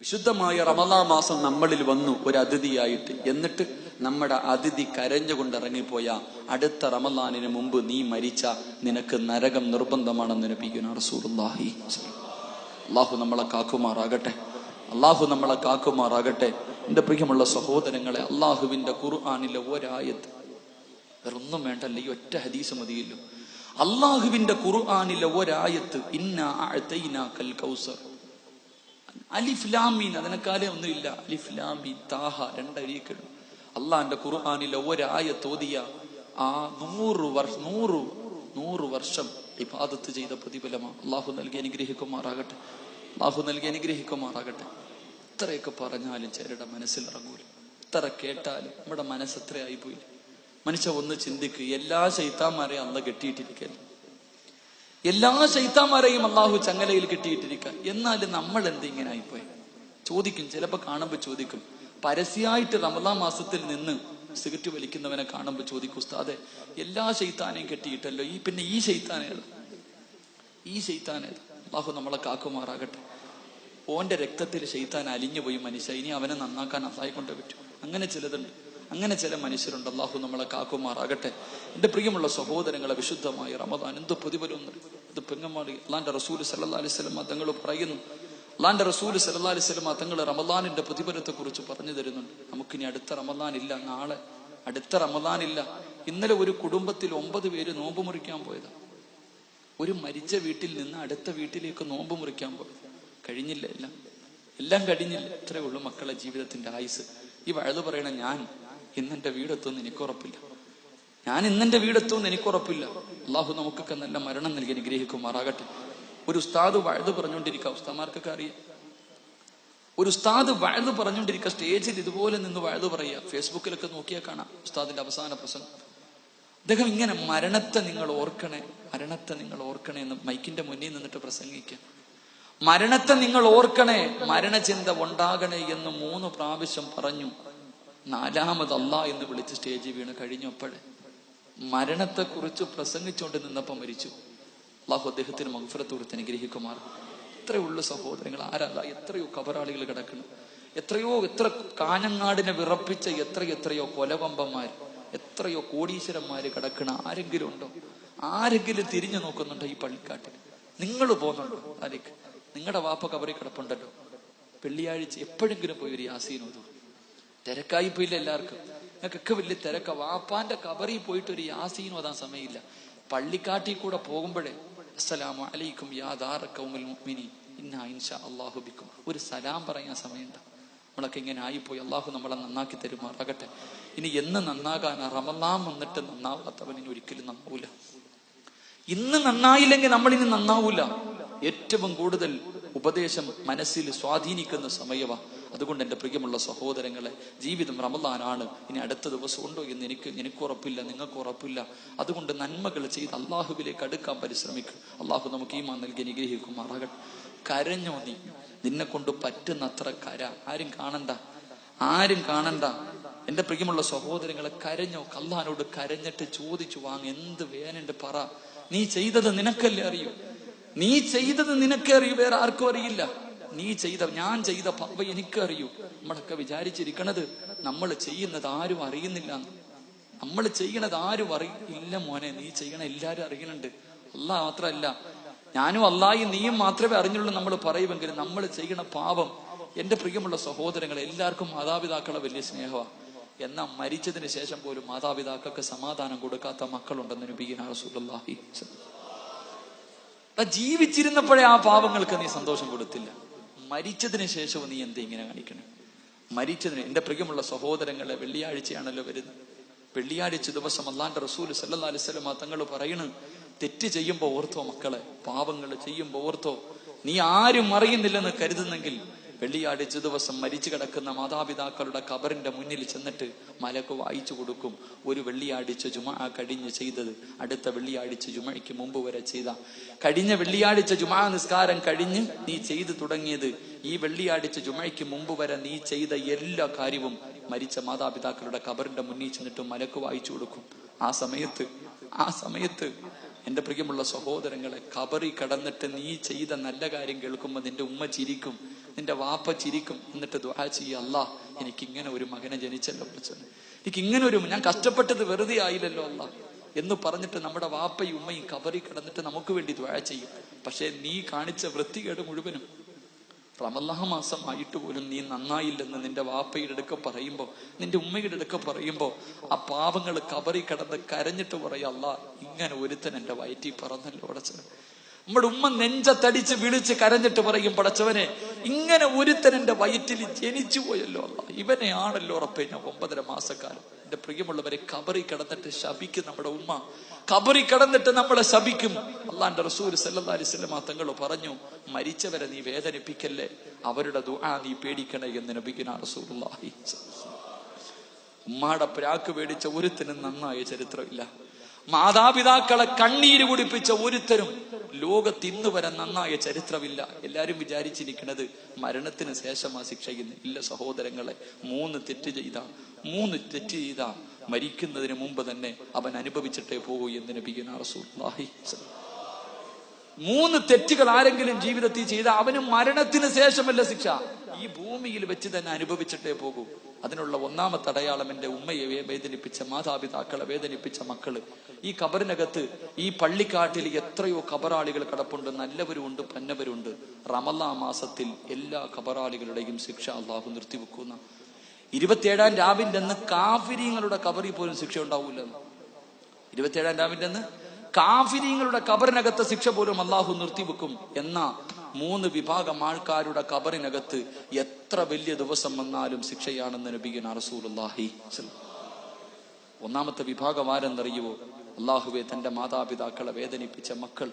വിശുദ്ധമായ റമളാൻ മാസം നമ്മളിൽ വന്നു ഒരു അതിഥിയായിട്ട്. എന്നിട്ട് നമ്മുടെ അതിഥി കരഞ്ഞുകൊണ്ട് ഇറങ്ങിപ്പോയ അടുത്ത റമളാനിന് മുമ്പ് നീ മരിച്ച നിനക്ക് നരകം നിർബന്ധമാണെന്ന് നബിയുനാ റസൂലുള്ളാഹി. അള്ളാഹു നമ്മളെ കാക്കുമാറാകട്ടെ, അള്ളാഹു നമ്മളെ കാക്കുമാറാകട്ടെ. എന്റെ പ്രിയമുള്ള സഹോദരങ്ങളെ, അള്ളാഹുവിന്റെ ഖുർആനിലെ ഒരായത്ത്, വേറൊന്നും വേണ്ടല്ല, ഈ ഒറ്റ ഹദീസ് മതിയല്ലോ. അള്ളാഹുവിന്റെ ഖുർആനിലെ ഒരായത്ത്, ഇന്നാ അഅ്തൈനാകൽ കൗസർ, അലിഫ് ലാം മീൻ, അതിനെക്കാലേ ഒന്നുമില്ല. അലിഫ് ലാം മീൻ താഹ, രണ്ടരിക്കലും. അള്ളാന്റെ ഖുർആനിലെ ഒരായത്ത് ഓതിയ ആ 100 വർഷം ഇബാദത്ത് ചെയ്ത പ്രതിഫലമാണ്. അള്ളാഹു നൽകി അനുഗ്രഹിക്കുമാറാകട്ടെ, അള്ളാഹു നൽകി അനുഗ്രഹിക്കുമാറാകട്ടെ. ഇത്രയൊക്കെ പറഞ്ഞാലും ചിലരുടെ മനസ്സിലിറങ്ങൂല, ഇത്ര കേട്ടാലും നമ്മുടെ മനസ്സ് എത്രയായി പോയി. മനുഷ്യ ഒന്ന് ചിന്തിക്ക്, എല്ലാ ശൈത്താന്മാരെയും അള്ള കെട്ടിയിട്ടിരിക്കല്ല, എല്ലാ ശൈത്താന്മാരെയും അള്ളാഹു ചങ്ങലയിൽ കെട്ടിയിട്ടിരിക്കുക. എന്നാലും നമ്മൾ എന്തിങ്ങനെ ആയിപ്പോയി ചോദിക്കും. ചിലപ്പോൾ കാണുമ്പോൾ ചോദിക്കും, പരസ്യമായിട്ട് റമളാൻ മാസത്തിൽ നിന്ന് സിഗരറ്റ് വലിക്കുന്നവനെ കാണുമ്പോൾ ചോദിക്കും, ഉസ്താദെ എല്ലാ ശൈത്താനെയും കെട്ടിയിട്ടല്ലോ, പിന്നെ ഈ ശൈത്താനേത്, ഈ ശൈത്താനേത്? അള്ളാഹു നമ്മളെ കാക്കുമാറാകട്ടെ. ഓന്റെ രക്തത്തിൽ ശൈത്താൻ അലിഞ്ഞു പോയി മനുഷ്യ, ഇനി അവനെ നന്നാക്കാൻ അള്ളാഹെ കൊണ്ടേ പറ്റും. അങ്ങനെ ചിലതുണ്ട്, അങ്ങനെ ചില മനുഷ്യരുണ്ട്. അള്ളാഹു നമ്മളെ കാക്കുമാറാകട്ടെ. എന്റെ പ്രിയമുള്ള സഹോദരങ്ങളെ, വിശുദ്ധമായ റമദാൻ എന്ത് പ്രതിഫലം! ഇത് പെങ്ങന്മാർ, അള്ളാന്റെ റസൂൽ സല്ലല്ലാഹു അലൈഹി വസല്ലം തങ്ങൾ പറയുന്നു, അള്ളാന്റെ റസൂൽ സല്ലല്ലാഹു അലൈഹി വസല്ലം തങ്ങൾ റമദാനിന്റെ പ്രതിഫലത്തെ കുറിച്ച് പറഞ്ഞു തരുന്നുണ്ട്. നമുക്കിനി അടുത്ത റമദാൻ ഇല്ല, നാളെ അടുത്ത റമദാൻ ഇല്ല. ഇന്നലെ ഒരു കുടുംബത്തിൽ 9 പേര് നോമ്പ് മുറിക്കാൻ പോയതാ. ഒരു മരിച്ച വീട്ടിൽ നിന്ന് അടുത്ത വീട്ടിലേക്ക് നോമ്പ് മുറിക്കാൻ പോയത്. കഴിഞ്ഞില്ല, എല്ലാം കഴിഞ്ഞില്ല. ഇത്രയേ ഉള്ളൂ മക്കളെ ജീവിതത്തിന്റെ ആയുസ്. ഈ വഴുത് പറയണ, ഞാൻ ഇന്നെന്റെ വീടെത്തുമെന്ന് എനിക്കുറപ്പില്ല, ഞാൻ ഇന്നെന്റെ വീടെത്തുമെന്ന് എനിക്കുറപ്പില്ല. അള്ളാഹു നമുക്കൊക്കെ നല്ല മരണം നൽകി അനുഗ്രഹിക്കുമാറാകട്ടെ. ഒരു ഉസ്താദ് വഴുത് പറഞ്ഞുകൊണ്ടിരിക്കുക, ഉസ്താദ്മാർക്കൊക്കെ അറിയാം. ഒരു ഉസ്താദ് വഴുത് പറഞ്ഞുകൊണ്ടിരിക്കുക, സ്റ്റേജിൽ ഇതുപോലെ നിന്ന് വഴുത് പറയുക. ഫേസ്ബുക്കിലൊക്കെ നോക്കിയാൽ കാണാം ഉസ്താദിന്റെ അവസാന പ്രസംഗം. അദ്ദേഹം ഇങ്ങനെ, മരണത്തെ നിങ്ങൾ ഓർക്കണേ, മരണത്തെ നിങ്ങൾ ഓർക്കണേ എന്ന് മൈക്കിന്റെ മുന്നിൽ നിന്നിട്ട് പ്രസംഗിക്കുക. മരണത്തെ നിങ്ങൾ ഓർക്കണേ, മരണചിന്ത ഉണ്ടാകണേ എന്ന് 3 പ്രാവശ്യം പറഞ്ഞു. 4ാമത് അല്ലാ എന്ന് വിളിച്ച് സ്റ്റേജിൽ വീണ് കഴിഞ്ഞപ്പോഴേ മരണത്തെ കുറിച്ച് പ്രസംഗിച്ചുകൊണ്ട് നിന്നപ്പം മരിച്ചു. അള്ളാഹു അദ്ദേഹത്തിന് മഗ്ഫിറത്ത് കൊടുത്ത് അനുഗ്രഹിക്കുമാർ. ഇത്രയുള്ള സഹോദരങ്ങൾ ആരാ? എത്രയോ കബറാളികൾ കിടക്കുന്നു, എത്ര കാഞ്ഞങ്ങാടിനെ വിറപ്പിച്ച എത്രയോ കൊലവമ്പന്മാർ, എത്രയോ കോടീശ്വരന്മാര് കിടക്കണ. ആരെങ്കിലും ഉണ്ടോ? ആരെങ്കിലും തിരിഞ്ഞു നോക്കുന്നുണ്ടോ ഈ പള്ളിക്കാട്ടിൽ? നിങ്ങൾ പോകുന്നുണ്ടോ? ആരേക്ക് നിങ്ങളുടെ വാപ്പ കബറി കിടപ്പുണ്ടല്ലോ. വെള്ളിയാഴ്ച എപ്പോഴെങ്കിലും പോയി ഒരു യാസീൻ ഓതും. തിരക്കായി പോയില്ല എല്ലാവർക്കും, നിങ്ങൾക്കൊക്കെ വലിയ തിരക്ക. വാപ്പാന്റെ കബറി പോയിട്ട് ഒരു യാസീൻ ഓതാൻ സമയമില്ല. പള്ളിക്കാട്ടിൽ കൂടെ പോകുമ്പോഴേ അസ്സലാമു അലൈക്കും യാ ദാറ ഖൗമിൽ മുഅ്മിനീൻ ഇന്നാ ഇൻഷാ അല്ലാഹു ബിക്കും ഒരു സലാം പറയാൻ സമയമുണ്ട്. നമ്മളൊക്കെ ഇങ്ങനെ ആയിപ്പോയി. അള്ളാഹു നമ്മളെ നന്നാക്കി തരുമാറാകട്ടെ. ഇനി എന്ന് നന്നാകാനാ? റമളാൻ വന്നിട്ട് നന്നാവാത്തവൻ ഇനി ഒരിക്കലും നന്നാവൂല. ഇന്ന് നന്നായില്ലെങ്കിൽ നമ്മളിനി നന്നാവൂല. ഏറ്റവും കൂടുതൽ ഉപദേശം മനസ്സിൽ സ്വാധീനിക്കുന്ന സമയവാ. അതുകൊണ്ട് എന്റെ പ്രിയമുള്ള സഹോദരങ്ങളെ, ജീവിതം റമളാനാണ്. ഇനി അടുത്ത ദിവസം ഉണ്ടോ എന്ന് എനിക്ക് ഉറപ്പില്ല, നിങ്ങൾക്ക് ഉറപ്പില്ല. അതുകൊണ്ട് നന്മകൾ ചെയ്ത് അള്ളാഹുവിലേക്ക് അടുക്കാൻ പരിശ്രമിക്കും. അള്ളാഹു നമുക്ക് ഈമാൻ നൽകി അനുഗ്രഹിക്കുമാറാകട്ടെ. കരഞ്ഞോ നീ, നിന്നെ കൊണ്ട് പറ്റുന്നത്ര കര. ആരും കാണണ്ട. എന്റെ പ്രിയമുള്ള സഹോദരങ്ങളെ, കരഞ്ഞോ. അള്ളാഹിനോട് കരഞ്ഞിട്ട് ചോദിച്ചു വാങ്ങ, എന്ത് വേനുണ്ട് പറ. നീ ചെയ്തത് നിനക്കല്ലേ അറിയൂ, നീ ചെയ്തത് നിനക്കേ അറിയൂ, വേറെ ആർക്കും അറിയില്ല. ഞാൻ ചെയ്ത പാപ എനിക്കറിയൂ. നമ്മളൊക്കെ വിചാരിച്ചിരിക്കണത് നമ്മൾ ചെയ്യുന്നത് ആരും അറിയുന്നില്ല. നമ്മൾ ചെയ്യണത് ആരും അറിയില്ല മോനെ, നീ ചെയ്യണ എല്ലാരും അറിയണുണ്ട്. അള്ളാഹ് മാത്രമല്ല, ഞാനും അള്ളാഹും നീയും മാത്രമേ അറിഞ്ഞുള്ളൂ നമ്മൾ പറയുമെങ്കിലും നമ്മൾ ചെയ്യണ പാപം. എന്റെ പ്രിയമുള്ള സഹോദരങ്ങളെ, എല്ലാവർക്കും മാതാപിതാക്കളെ വലിയ സ്നേഹമാണ്. എന്നാൽ മരിച്ചതിന് ശേഷം പോലും മാതാപിതാക്കൾക്ക് സമാധാനം കൊടുക്കാത്ത മക്കളുണ്ടെന്ന് നബിയുനാ റസൂലുള്ളാഹി. ജീവിച്ചിരുന്നപ്പോഴേ ആ പാവങ്ങൾക്ക് നീ സന്തോഷം കൊടുത്തില്ല, മരിച്ചതിന് ശേഷവും നീ എന്താ ഇങ്ങനെ കാണിക്കണേ? എന്റെ പ്രിയമുള്ള സഹോദരങ്ങളെ, വെള്ളിയാഴ്ചയാണല്ലോ വരുന്നത്. വെള്ളിയാഴ്ച ദിവസം അള്ളാന്റെ റസൂൽ സല്ലല്ലാഹു അലൈഹി വസല്ലം തങ്ങൾ പറയണ്, തെറ്റ് ചെയ്യുമ്പോ ഓർത്തോ മക്കളെ, പാപങ്ങൾ ചെയ്യുമ്പോ ഓർത്തോ. നീ ആരും അറിയുന്നില്ലെന്ന് കരുതുന്നെങ്കിൽ വെള്ളിയാഴ്ച ദിവസം മരിച്ചു കിടക്കുന്ന മാതാപിതാക്കളുടെ ഖബറിന്റെ മുന്നിൽ ചെന്നിട്ട് മലക്ക് വായിച്ചു കൊടുക്കും. ഒരു വെള്ളിയാഴ്ച ജുമുഅ കഴിഞ്ഞ് ചെയ്തത് അടുത്ത വെള്ളിയാഴ്ച ജുമുഅയ്ക്ക് മുമ്പ് വരെ ചെയ്ത, കഴിഞ്ഞ വെള്ളിയാഴ്ച ജുമുഅ നിസ്കാരം കഴിഞ്ഞ് നീ ചെയ്തു തുടങ്ങിയത് ഈ വെള്ളിയാഴ്ച ജുമുഅയ്ക്ക് മുമ്പ് വരെ നീ ചെയ്ത എല്ലാ കാര്യവും മരിച്ച മാതാപിതാക്കളുടെ ഖബറിന്റെ മുന്നിൽ ചെന്നിട്ട് മലക്ക് വായിച്ചു കൊടുക്കും. ആ സമയത്ത് എന്റെ പ്രിയമുള്ള സഹോദരങ്ങളെ, ഖബറി കടന്നിട്ട് നീ ചെയ്ത നല്ല കാര്യം കേൾക്കുമ്പോൾ നിന്റെ ഉമ്മ ചിരിക്കും. നിന്റെ വാപ്പ ചിരിക്കും. എന്നിട്ട് ദുആ ചെയ്യ, അല്ലാ എനിക്ക് ഇങ്ങനെ ഒരു മകനെ ജനിച്ചല്ലോ പഠിച്ചവനെ, എനിക്ക് ഇങ്ങനെ ഒരു, ഞാൻ കഷ്ടപ്പെട്ടത് വെറുതെ ആയില്ലല്ലോ അല്ലാ എന്ന് പറഞ്ഞിട്ട് നമ്മുടെ വാപ്പയും ഉമ്മയും കബറി കിടന്നിട്ട് നമുക്ക് വേണ്ടി ദുആ ചെയ്യും. പക്ഷെ നീ കാണിച്ച വൃത്തികേട് മുഴുവനും റമളാൻ മാസം ആയിട്ട് പോലും നീ നന്നായില്ലെന്ന് നിന്റെ വാപ്പയുടെ അടുക്ക പറയുമ്പോ, നിന്റെ ഉമ്മയുടെ അടുക്ക പറയുമ്പോ, ആ പാവങ്ങൾ കബറി കിടന്ന് കരഞ്ഞിട്ട് പറയാ, അല്ലാ ഇങ്ങനെ ഒരുത്തൻ എന്റെ വയറ്റിൽ പറന്നല്ലോ പടച്ചവൻ. നമ്മുടെ ഉമ്മ നെഞ്ചത്തടിച്ച് വിളിച്ച് കരഞ്ഞിട്ട് പറയും, പടച്ചവനെ ഇങ്ങനെ ഒരുത്തൻ എന്റെ വയറ്റിൽ ജനിച്ചു പോയല്ലോ അല്ലാ, ഇവനെയാണല്ലോ ഉറപ്പേ ഞാൻ 9.5 മാസക്കാലം. എന്റെ പ്രിയമുള്ളവരെ, കബറി കിടന്നിട്ട് ശപിക്കും നമ്മുടെ ഉമ്മ, കബറി കിടന്നിട്ട് നമ്മളെ ശപിക്കും. അള്ളാന്റെ റസൂൽ സല്ലല്ലാഹു അലൈഹി വസല്ലം തങ്ങൾ പറഞ്ഞു, മരിച്ചവരെ നീ വേദനിപ്പിക്കല്ലേ, അവരുടെ ദുആ നീ പേടിക്കണേ എന്ന് നബിയുനാ റസൂലുള്ളാഹി. ഉമ്മാടെ പ്രാക്ക് പേടിച്ച ഒരുത്തനും നന്നായ ചരിത്രമില്ല. മാതാപിതാക്കളെ കണ്ണീര് കുടിപ്പിച്ച ഒരുത്തരും ലോകത്ത് ഇന്ന് വരെ നന്നായ ചരിത്രമില്ല. എല്ലാരും വിചാരിച്ചിരിക്കുന്നത് മരണത്തിന് ശേഷമാ ശിക്ഷ. ഇല്ല സഹോദരങ്ങളെ, 3 തെറ്റ് ചെയ്താ മരിക്കുന്നതിന് മുമ്പ് തന്നെ അവൻ അനുഭവിച്ചിട്ടേ പോകൂ എന്ന് നബിയുനാ റസൂലുള്ളാഹി. 3 തെറ്റുകൾ ആരെങ്കിലും ജീവിതത്തിൽ ചെയ്താൽ അവന് മരണത്തിന് ശേഷമല്ല ശിക്ഷ, ഈ ഭൂമിയിൽ വെച്ച് തന്നെ അനുഭവിച്ചിട്ടേ പോകൂ. അതിനുള്ള ഒന്നാമത്തെ അടയാളം എന്റെ ഉമ്മയെ വേദനിപ്പിച്ച മാതാപിതാക്കളെ വേദനിപ്പിച്ച മക്കള്. ഈ കബറിനകത്ത്, ഈ പള്ളിക്കാട്ടിൽ എത്രയോ കബറാളികൾ കിടപ്പുണ്ട്, നല്ലവരുമുണ്ട് പന്നവരുണ്ട്. റമളാൻ മാസത്തിൽ എല്ലാ കബറാളികളുടെയും ശിക്ഷ അള്ളാഹു നിർത്തിവെക്കുന്ന 27-ാം രാവിന്റെ അന്ന് കാഫിരീങ്ങളുടെ കബറിൽ പോലും ശിക്ഷ ഉണ്ടാവൂലെന്ന്. 27-ാം രാവിന്റെ അന്ന് കാഫിരീങ്ങളുടെ കബറിനകത്ത് ശിക്ഷ പോലും അള്ളാഹു നിർത്തിവെക്കും. എന്നാ 3 വിഭാഗം ആൾക്കാരുടെ കബറിനകത്ത് എത്ര വലിയ ദിവസം വന്നാലും ശിക്ഷയാണെന്ന് നബിയുനാ റസൂലുള്ളാഹി. ഒന്നാമത്തെ വിഭാഗം ആരെന്നറിയുവോ? അള്ളാഹുവെ, തന്റെ മാതാപിതാക്കളെ വേദനിപ്പിച്ച മക്കൾ,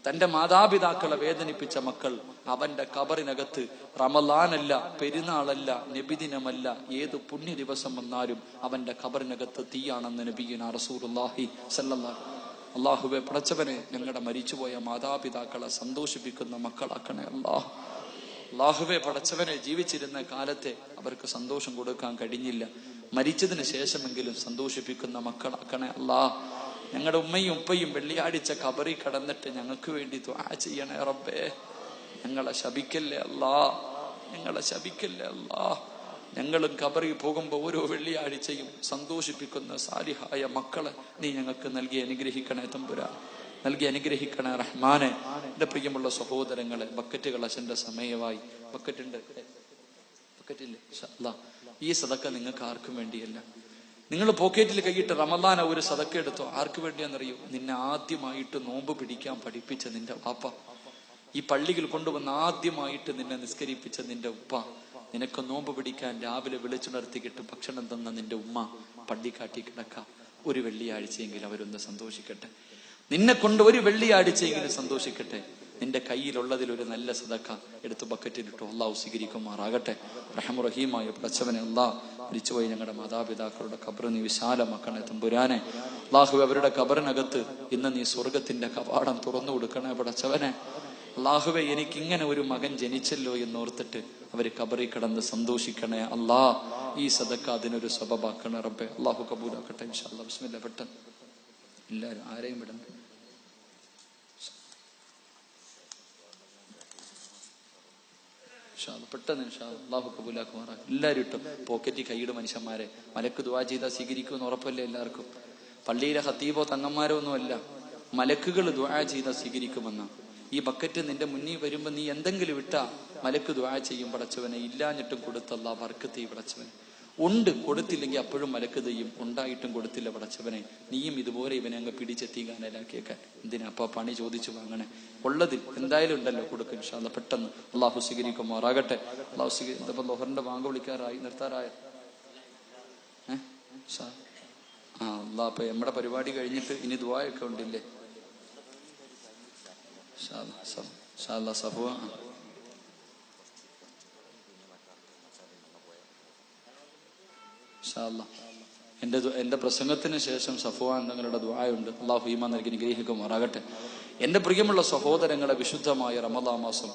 തന്റെ മാതാപിതാക്കളെ വേദനിപ്പിച്ച മക്കൾ. അവന്റെ കബറിനകത്ത് റമളാനല്ല, പെരുന്നാളല്ല, നബിദിനമല്ല, ഏത് പുണ്യ ദിവസം വന്നാലും അവന്റെ കബറിനകത്ത് തീയാണെന്ന് നബിയുനാ റസൂലുള്ളാഹി സല്ലല്ലാഹു. അള്ളാഹുവെ പടച്ചവനെ, ഞങ്ങളുടെ മരിച്ചുപോയ മാതാപിതാക്കളെ സന്തോഷിപ്പിക്കുന്ന മക്കളാക്കണേ അല്ലാഹ്. അള്ളാഹുവെ പടച്ചവനെ, ജീവിച്ചിരുന്ന കാലത്തെ അവർക്ക് സന്തോഷം കൊടുക്കാൻ കഴിഞ്ഞില്ല, മരിച്ചതിന് ശേഷമെങ്കിലും സന്തോഷിപ്പിക്കുന്ന മക്കളാക്കണേ അല്ലാഹ്. ഞങ്ങളുടെ ഉമ്മയും ഉപ്പയും വെള്ളിയാഴ്ച കബറി കടന്നിട്ട് ഞങ്ങൾക്ക് വേണ്ടി ദുആ ചെയ്യണേ റബ്ബേ. ഞങ്ങളെ ശപിക്കല്ലേ അല്ലാഹ്, ഞങ്ങളെ ശപിക്കല്ലേ അല്ലാഹ്. ഞങ്ങളും കബറിൽ പോകുമ്പോൾ ഓരോ വെള്ളിയാഴ്ചയും സന്തോഷിപ്പിക്കുന്ന സാലിഹായ മക്കളെ നീ ഞങ്ങൾക്ക് നൽകി അനുഗ്രഹിക്കണേ തമ്പുരാൻ, നൽകി അനുഗ്രഹിക്കണേ റഹ്മാനെ. എന്റെ പ്രിയമുള്ള സഹോദരങ്ങളെ, ബക്കറ്റുകൾ അച്ഛന്റെ സമയമായി. ബക്കറ്റില്ലേ? ഈ സദക്ക നിങ്ങൾക്ക് ആർക്കും വേണ്ടിയല്ല. നിങ്ങൾ പോക്കറ്റിൽ കൈയിട്ട് റമളാൻ ഒരു സദക്ക എടുത്തോ. ആർക്ക് വേണ്ടിയാണെന്നറിയോ? നിന്നെ ആദ്യമായിട്ട് നോമ്പ് പിടിക്കാൻ പഠിപ്പിച്ച നിന്റെ വാപ്പ, ഈ പള്ളിയിൽ കൊണ്ടുവന്ന് ആദ്യമായിട്ട് നിന്നെ നിസ്കരിപ്പിച്ച നിന്റെ ഉപ്പ, നിനക്ക് നോമ്പ് പിടിക്കാൻ രാവിലെ വിളിച്ചുണർത്തിക്കിട്ട് ഭക്ഷണം തന്ന നിന്റെ ഉമ്മ പള്ളിക്കാട്ടി കിടക്കാം. ഒരു വെള്ളിയാഴ്ചയെങ്കിലും അവരൊന്ന് സന്തോഷിക്കട്ടെ, നിന്നെ കൊണ്ട് ഒരു വെള്ളിയാഴ്ചയെങ്കിലും സന്തോഷിക്കട്ടെ. നിന്റെ കയ്യിലുള്ളതിൽ ഒരു നല്ല സദക്ക എടുത്ത് ബക്കറ്റിലിട്ടു. അള്ളാഹു സ്വീകരിക്കുമാറാകട്ടെ. റഹ്മുറഹീമായ പടച്ചവനെ, അള്ളാഹ് മരിച്ചുപോയി ഞങ്ങളുടെ മാതാപിതാക്കളുടെ ഖബർ നീ വിശാലമാക്കണേ തമ്പുരാനെ. അള്ളാഹു അവരുടെ ഖബറിനകത്ത് ഇന്ന് നീ സ്വർഗത്തിന്റെ കവാടം തുറന്നു കൊടുക്കണേ പടച്ചവനെ. അള്ളാഹുവെ, എനിക്കിങ്ങനെ ഒരു മകൻ ജനിച്ചല്ലോ എന്നോർത്തിട്ട് അവര് ഖബറിൽ കിടന്ന് സന്തോഷിക്കണേ അള്ളാഹ്. ഈ സദക്ക അതിനൊരു സബബാക്കണേ റബ്ബെ. അള്ളാഹു കബൂലാക്കട്ടെ ഇൻഷാ അല്ലാഹ്. ബിസ്മില്ലാ. പെട്ടെന്ന് എല്ലാവരും, ആരെയും വിടണ്ട. പെട്ടെന്ന് അള്ളാഹു കബൂലാക്കുമാറാക്കും. എല്ലാവരും ഇട്ടും പോക്കറ്റിൽ കൈയിടും മനുഷ്യന്മാരെ. മലക്ക് ദുആ ചെയ്താൽ സ്വീകരിക്കുമെന്ന് ഉറപ്പല്ലേ എല്ലാവർക്കും? പള്ളിയിലെ ഖത്തീബോ തങ്ങന്മാരോ ഒന്നുമല്ല, മലക്കുകൾ ദുആ ചെയ്താൽ സ്വീകരിക്കുമെന്ന. ഈ ബക്കറ്റ് നിന്റെ മുന്നിൽ വരുമ്പോ നീ എന്തെങ്കിലും വിട്ടാ മലക്ക് ദുആ ചെയ്യും പടച്ചവനെ. ഇല്ലാഞ്ഞിട്ടും കൊടുത്തല്ല ബർക്കത്ത് പടച്ചവനെ. ഉണ്ട്, കൊടുത്തില്ലെങ്കിൽ അപ്പോഴും മലക്ക് ചെയ്യും. ഉണ്ടായിട്ടും കൊടുത്തില്ല പടച്ചവനെ, നീയും ഇതുപോലെ ഇവനെ അങ്ങ് പിടിച്ചെത്തിക്കാനലാക്കിയേക്കാൻ. എന്തിനാ അപ്പൊ പണി ചോദിച്ചു വാങ്ങണേ? ഉള്ളതിൽ എന്തായാലും ഉണ്ടല്ലോ, കൊടുക്കും ഇൻഷാ അല്ലാഹ്. പെട്ടെന്ന് അള്ളാഹു സ്വീകരിക്കുമാറാകട്ടെ. അള്ളാഹു സ്വീകരിക്കും. ലോഹറിന്റെ ബാങ്ക് വിളിക്കാറായി, നിർത്താറായ അള്ളാഹ്. അപ്പൊ നമ്മുടെ പരിപാടി കഴിഞ്ഞിട്ട് ഇനി ദുആയൊക്കെ ഉണ്ടില്ലേ? സഫുവ എന്റെ പ്രസംഗത്തിന് ശേഷം സഫുവാൻ തങ്ങളുടെ ദുആയുണ്ട്. അള്ളാഹു ഈമാൻ നൽകി അനുഗ്രഹിക്കുമാറാകട്ടെ. എന്റെ പ്രിയമുള്ള സഹോദരങ്ങളെ, വിശുദ്ധമായ റമളാൻ മാസം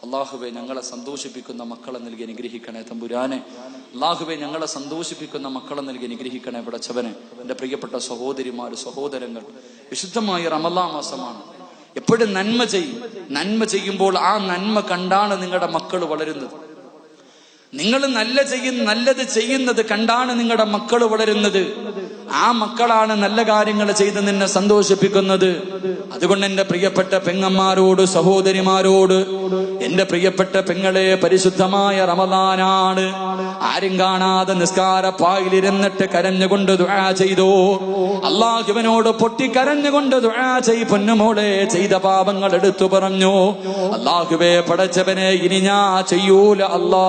അള്ളാഹുവെ ഞങ്ങളെ സന്തോഷിപ്പിക്കുന്ന മക്കളെ നൽകി അനുഗ്രഹിക്കണേ തമ്പുരാനെ. അള്ളാഹുവെ ഞങ്ങളെ സന്തോഷിപ്പിക്കുന്ന മക്കളെ നൽകി അനുഗ്രഹിക്കണേ പടച്ചവനെ. എന്റെ പ്രിയപ്പെട്ട സഹോദരിമാര്, സഹോദരങ്ങൾ, വിശുദ്ധമായ റമളാൻ മാസമാണ്. എപ്പോഴും നന്മ ചെയ്യും. നന്മ ചെയ്യുമ്പോൾ ആ നന്മ കണ്ടാണ് നിങ്ങളുടെ മക്കൾ വളരുന്നത്. നിങ്ങൾ നല്ലത് ചെയ്യുന്നത് കണ്ടാണ് നിങ്ങളുടെ മക്കൾ വളരുന്നത്. ആ മക്കളാണ് നല്ല കാര്യങ്ങൾ ചെയ്ത് നിന്നെ സന്തോഷിപ്പിക്കുന്നത്. അതുകൊണ്ട് എന്റെ പ്രിയപ്പെട്ട പെങ്ങന്മാരോട്, സഹോദരിമാരോട്, എന്റെ പ്രിയപ്പെട്ട പെങ്ങളെ, പരിശുദ്ധമായ റമദാനാണ്. ആരും കാണാതെ നിസ്കാരപ്പായിലിരുന്നിട്ട് കരഞ്ഞുകൊണ്ട് ദുആ ചെയ്തോ. അള്ളാഹുവിനോട് പൊട്ടിക്കരഞ്ഞുകൊണ്ട് ദുആ ചെയ് പൊന്നുമോളെ. ചെയ്ത പാപങ്ങൾ എടുത്തു പറഞ്ഞു. അള്ളാഹുവേ പടച്ചവനെ, ഇനി ഞാൻ ചെയ്യൂല അല്ലാ.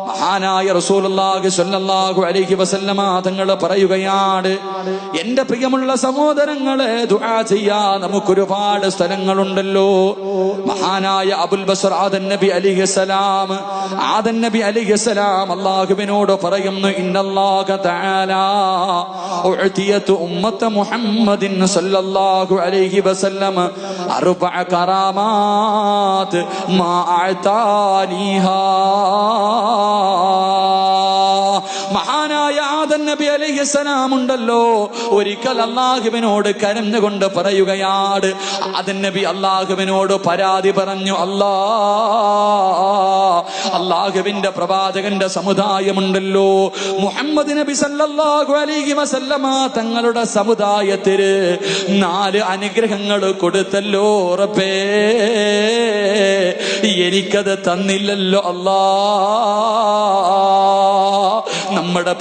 മഹാനായ റസൂലുള്ളാഹി സ്വല്ലല്ലാഹു അലൈഹി വസല്ലമ തങ്ങൾ പറയുകയാണ്, എന്റെ പ്രിയമുള്ള സഹോദരങ്ങളെ, ദുആ ചെയ്യാൻ നമുക്കൊരുപാട് സ്ഥലങ്ങളുണ്ടല്ലോ. മഹാനായ അബുൽ ബസർ ആദൻ നബി അലൈഹിസ്സലാം അല്ലാഹുവിനോട് പറയുന്നു, ഇന്നല്ലാഹ തആല ഉഅതിയതു ഉമ്മത മുഹമ്മദിൻ സ്വല്ലല്ലാഹു അലൈഹി വസല്ലം അർബഅ കറാമാത് മാ അഅതാനിഹാ. മഹാനായ ആദൻ നബി അലൈഹിസ്സലാം ഉണ്ടല്ലോ, ഒരിക്കൽ അല്ലാഹുവിനോട് കരഞ്ഞുകൊണ്ട് പറയുകയാണ്. ആദൻ നബി അല്ലാഹുവിനോട് പരാതി പറഞ്ഞു, അല്ലാഹുവിന്റെ പ്രവാചകന്റെ സമുദായമുണ്ടല്ലോ, മുഹമ്മദ് നബി സല്ലല്ലാഹു അലൈഹി വസല്ലമ തങ്ങളുടെ സമുദായത്തിന് 4 അനുഗ്രഹങ്ങൾ കൊടുത്തല്ലോ റബ്ബേ, എനിക്കത് തന്നില്ലല്ലോ അല്ലാ. നമ്മുടെ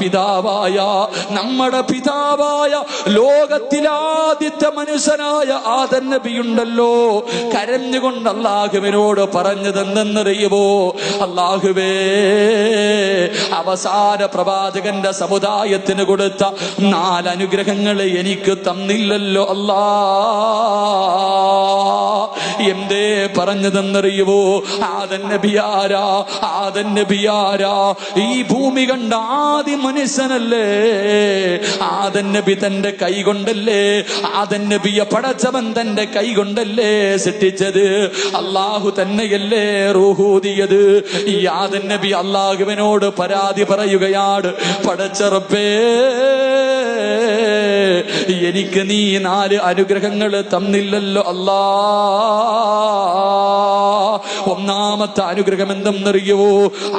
പിതാവായ ലോകത്തിലാദ്യത്തെ മനുഷ്യനായ ആദൻ നബിയുണ്ടല്ലോ, കരഞ്ഞുകൊണ്ട് അല്ലാഹുവിനോട് പറഞ്ഞതെന്തെന്നറിയുമോ? അല്ലാഹുവേ, അവസാന പ്രവാചകന്റെ സമുദായത്തിന് കൊടുത്ത 4 അനുഗ്രഹങ്ങൾ എനിക്ക് തന്നില്ലല്ലോ അല്ലാ. എന്തേ പറഞ്ഞതെന്നറിയുമോ? ആദൻ നബിയാരാ? ഈ ഭൂമി കണ്ട ആദ്യ മനുഷ്യനല്ലേ. ആദൻ നബി തന്റെ കൈ കൊണ്ടല്ലേ, ആദൻ നബിയെ പടച്ചവൻ തന്റെ കൈ കൊണ്ടല്ലേ സൃഷ്ടിച്ചത്. അല്ലാഹു തന്നെയല്ലേ റൂഹൂദിയത്. ഈ ആദൻ നബി അല്ലാഹുവിനോട് പരാതി പറയുകയാണ്, പടച്ച റബ്ബേ, എനിക്ക് നീ 4 അനുഗ്രഹങ്ങൾ തന്നില്ലല്ലോ അല്ലാ. ഒന്നാമത്തെ അനുഗ്രഹം എന്തെന്നറിയുവോ?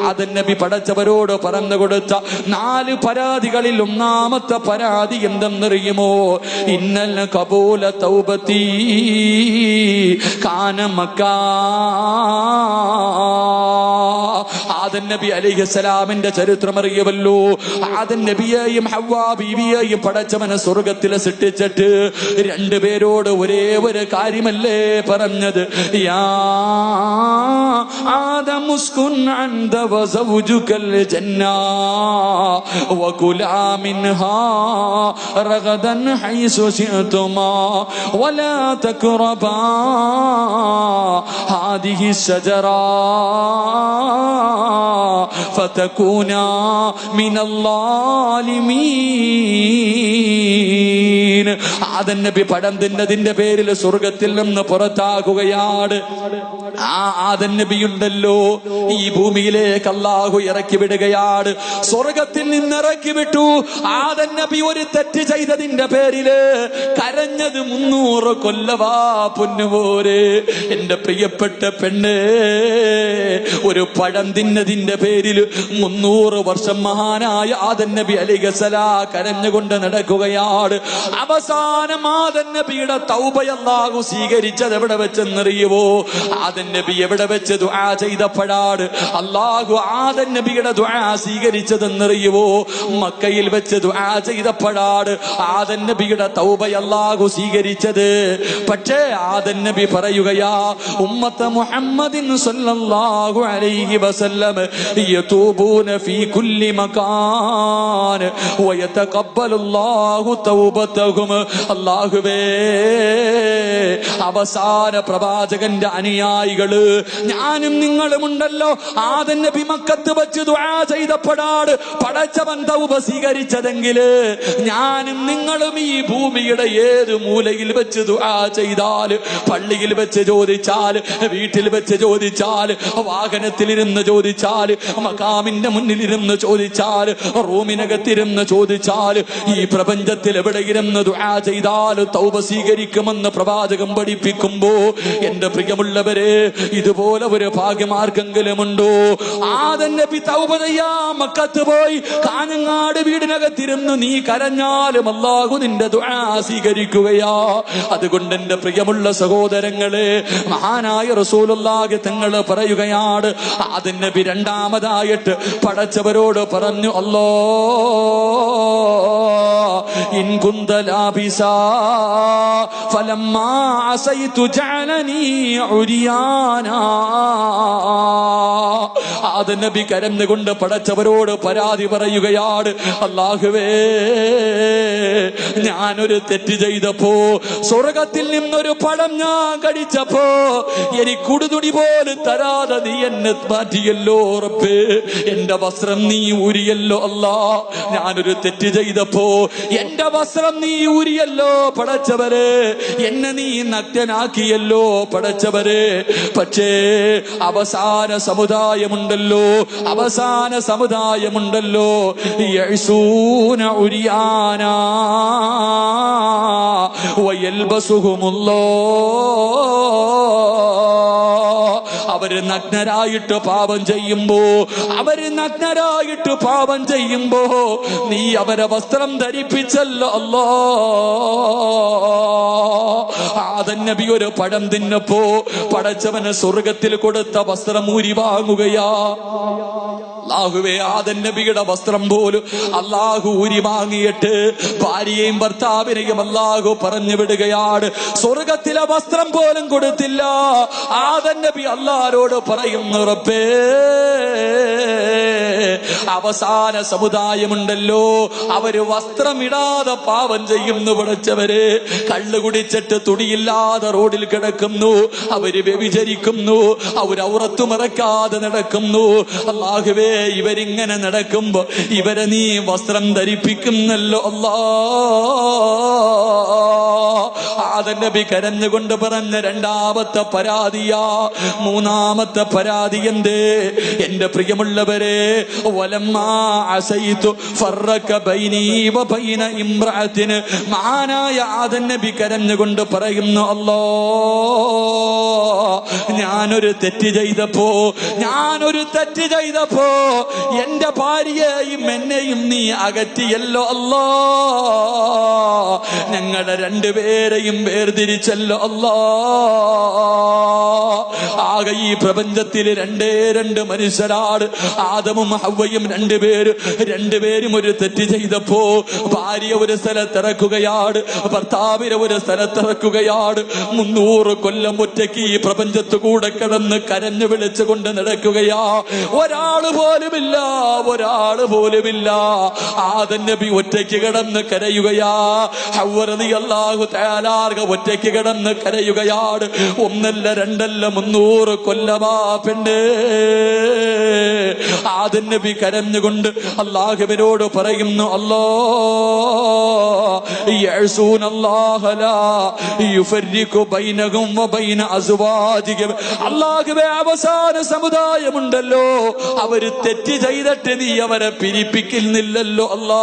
ആദൻ നബി പടച്ചവരോട് പറഞ്ഞു കൊടുത്ത 4 പരാതികളിൽ ഒന്നാമത്തെ പരാതി എന്തെന്നറിയുമോ? ഇന്നൽ ഖബൂല തൗബതി കാന മക്കാ. ആദൻ നബി അലൈഹിസ്സലാമിന്റെ ചരിത്രം അറിയുമല്ലോ. ആദൻ നബിയെയും ഹവ്വാ ബീവിയെയും പടച്ചവനെ സ്വർഗത്തിലെ സൃഷ്ടിച്ചിട്ട് 2 പേരോട് ഒരേ ഒരു കാര്യമല്ലേ പറഞ്ഞത്? യാ ആദം ഉസ്കുൻ അൻത വസൗജുകൽ ജന്നാ വകുലാ മിൻഹാ റഗദൻ ഹൈസു ശിഅതുമാ വലാ തഖറബാ ഹാദിഹി ശജറാ ഫതകൂനാ മിനൽ ളാലിമീൻ. ആദൻ നബി പഴം തിന്നതിന്റെ പേരിൽ സ്വർഗത്തിൽ നിന്ന് പുറത്താകുകയാണ്. ആ ആദൻ നബിയുണ്ടല്ലോ, ഈ ഭൂമിയിലേക്ക് അല്ലാഹു ഇറക്കി വിടുകയാണ്. സ്വർഗത്തിൽ നിന്ന് ഇറക്കി വിട്ടു. ആദൻ നബി ഒരു തെറ്റ് ചെയ്തതിന്റെ പേരില് കരഞ്ഞത് 300 കൊല്ലവാ പൊന്നുപോരെ. എന്റെ പ്രിയപ്പെട്ട പെണ്ണ്, ഒരു പഴം തിന്നതിന്റെ പേരിൽ 300 വർഷം മഹാനായ ആദൻ നബി അലൈഹിസ്സലാം കരഞ്ഞുകൊണ്ട് നടക്കുകയാണ്. അവസാനം ആദൻ നബിയുടെ തൗബ അല്ലാഹു സ്വീകരിച്ചത് എവിടെ വെച്ചെന്നറിയുവോ? ആദൻ നബി എവിടെ വെച്ച് ദുആ ചെയ്തപ്പോഴാണ് അല്ലാഹു ആദൻ നബിയുടെ ദുആ സ്വീകരിച്ചതെന്നറിയുവോ? മക്കയിൽ വെച്ച് ദുആ ചെയ്തപ്പോഴാണ് ആദൻ നബിയുടെ തൗബ അല്ലാഹു സ്വീകരിച്ചത്. പക്ഷേ ആദൻ നബി പറയുകയാ, ഉമ്മത്ത മുഹമ്മദിൻ സ്വല്ലല്ലാഹു അലൈഹി വസല്ലം യതൂബൂന ഫീ കുല്ലി മകാൻ വയതഖബ്ബലുല്ലാഹു തൗബതഹും. അല്ലാഹുവേ, അവസാന പ്രവാചകന്റെ അനുയായികള് ഞാനും നിങ്ങളും ഉണ്ടല്ലോ, ആദൻ നബി മക്കത്ത് വെച്ച് ദുആ ചെയ്തപ്പോഴാണ് പടച്ചവൻ തൗബ സ്വീകരിച്ചതെങ്കില് ഞാനും നിങ്ങളും ഈ ഭൂമിയുടെ ഏത് മൂലയിൽ വെച്ച് ദുആ ചെയ്താൽ, പള്ളിയിൽ വെച്ച് ചോദിച്ചാൽ, വീട്ടിൽ വെച്ച് ചോദിച്ചാൽ, വാഹന വാഹനത്തിലിരുന്ന് ചോദിച്ചാൽ, മഖാമിന്റെ മുന്നിലിരുന്ന് ചോദിച്ചാൽ, റൂമിനകത്തിരുന്ന് ചോദിച്ചാൽ, ഈ പ്രപഞ്ചത്തിൽ എവിടെയിരുന്ന് ദുആ ചെയ്താൽ തൗബ സ്വീകരിക്കുമെന്ന് പ്രവാചകം പഠിപ്പിക്കുമ്പോ എന്റെ പ്രിയമുള്ളവരെ, ഇതുപോലെ ഒരു ഭാഗ്യമാർക്കെങ്കിലുമുണ്ടോ? ആദം നബി തൗബ ചെയ്യാൻ മക്കത്ത് പോയി കാഞ്ഞങ്ങാട് വീടിനകത്തിരുന്ന് നീ കരഞ്ഞാലും അല്ലാഹു നിന്റെ ദുആ സ്വീകരിക്കുകയാ. അതുകൊണ്ട് എന്റെ പ്രിയമുള്ള സഹോദരങ്ങളെ, മഹാനായ റസൂലുള്ളാഹി തങ്ങൾ പറയുകയാണ്, ആദം നബി രണ്ടാമതായിട്ട് പടച്ചവരോട് പറഞ്ഞു, അല്ലാ ഇൻ കുന്ത ലാബിസാ ഫലമ്മാ അസൈതു ജഅലനീ ഉരിയാനാ. ആദം നബി കരഞ്ഞുകൊണ്ട് പടച്ചവരോട് പരാതി പറയുകയാണ്, അല്ലാഹുവേ, ഞാനൊരു തെറ്റ് ചെയ്തപ്പോ, സ്വർഗത്തിൽ നിന്നൊരു പഴം ഞാൻ കഴിച്ചപ്പോ എനിക്ക് ഉടുതുണി പോലും തരാതെ നീ എന്നെ മാറ്റിയല്ലോ റബ്ബേ, എന്റെ വസ്ത്രം നീ ഊരിയല്ലോ അല്ലാ. ഞാനൊരു തെറ്റ് ചെയ്തപ്പോ എന്റെ വസ്ത്രം നീ ഊരിയല്ലോ പടച്ചവരെ, എന്നെ നീ നഗ്നനാക്കിയല്ലോ പടച്ചവരെ. പക്ഷേ അവസാന സമുദായമുണ്ടല്ലോ, അവസാന സമുദായമുണ്ടല്ലോ, യഅ്സൂന ഉരിയാനാ വയൽബസുഹുമുല്ലാഹ്. അവര് നഗ്നരായിട്ട് പാപം ചെയ്യുമ്പോ, അവര് നഗ്നരായിട്ട് പാപം ചെയ്യുമ്പോ നീ അവരെ വസ്ത്രം ധരിപ്പിച്ചല്ലോ അല്ലാ. ആദം നബി ഒരു പഴം തിന്നപ്പോ പടച്ചവന് സ്വർഗത്തിൽ കൊടുത്ത വസ്ത്രം ഊരി വാങ്ങുകയാ. അല്ലാഹുവേ, ആദം നബിയുടെ വസ്ത്രം പോലും അല്ലാഹു ഊരി വാങ്ങിയിട്ട് ഭാര്യയെയും ഭർത്താവിനെയും അല്ലാഹു പറഞ്ഞു വിടുകയാണ്. സ്വർഗത്തിലെ വസ്ത്രം പോലും കൊടുത്തില്ല. ആദം നബി അല്ലാഹുവോട് പറയുന്നു, റബ്ബേ, അവസാന സമുദായമുണ്ടല്ലോ, അവര് വസ്ത്രമിടാതെ പാപം ചെയ്യുന്നു പടച്ചവരെ. കള്ളു കുടിച്ചിട്ട് തുണിയില്ലാതെ റോഡിൽ കിടക്കുന്നു, അവര് വ്യഭിചരിക്കുന്നു, അവര് ഔറത്ത് മറക്കാതെ നടക്കുന്നു. അല്ലാഹുവേ, ഇവരിങ്ങനെ നടക്കുമ്പോ ഇവരെ നീ വസ്ത്രം ധരിപ്പിക്കുന്നല്ലോ അല്ലാ. ആദം നബി കരഞ്ഞുകൊണ്ട് പറഞ്ഞ രണ്ടാമത്തെ പരാതിയാ. മൂന്നാമത്തെ പരാതി എന്തേ? എന്റെ പ്രിയമുള്ളവരെ, വലമ്മാ അസൈതു ഫറക ബൈനി വബൈന ഇംറഅത്തിൻ. മഹാനായ ആദം നബി കരഞ്ഞുകൊണ്ട് പറയുന്നു, അല്ലാ, ഞാനൊരു തെറ്റ് ചെയ്തപ്പോ എന്റെ ഭാര്യയെയും എന്നെയും നീ അകറ്റിയല്ലോ അല്ലാ. ഞങ്ങളെ രണ്ടുപേരെയും വേർതിരിച്ചല്ലോ അല്ലാ. ആകെ ഈ പ്രപഞ്ചത്തിൽ രണ്ട് മനുഷ്യരാണ്, ആദമും ഹവ്വയും രണ്ടുപേരും ഒരു തെറ്റ് ചെയ്തപ്പോ ഭാര്യ ഒരു സ്ഥലത്തിറക്കുകയാണ്, ഭർത്താവിനെ ഒരു സ്ഥലത്തിറക്കുകയാണ്. 300 കൊല്ലം ഒറ്റയ്ക്ക് ഈ പ്രപഞ്ചത്ത് കൂടെ കിടന്ന് കരഞ്ഞു വിളിച്ചുകൊണ്ട് നടക്കുകയാ. ഒരാള് പോലുമില്ല. ആദം നബി ഒറ്റയ്ക്ക് കിടന്ന് കരയുകയാ. ഹവ്വ റളിയല്ലാഹു തആല ഒറ്റയ്ക്ക് കിടന്ന് കരയുകയാണ്. ഒന്നല്ല രണ്ടല്ല 300 കൊല്ലമാ പെണ്ണേ. ആദം നബി കരഞ്ഞുകൊണ്ട് അല്ലാഹുവിനോട് പറയുന്നു, അല്ലാ, യഅ്സൂനല്ലാഹ ലാ യുഫർരിഖു ബൈനഹും വബൈന അസ്വാജിഹിം. അല്ലാഹുവേ, അവസാന സമുദായമുണ്ടല്ലോ, അവര് തെറ്റ് ചെയ്തിട്ട് നീ അവരെ പിരിപ്പിക്കുന്നില്ലല്ലോ അല്ലാ.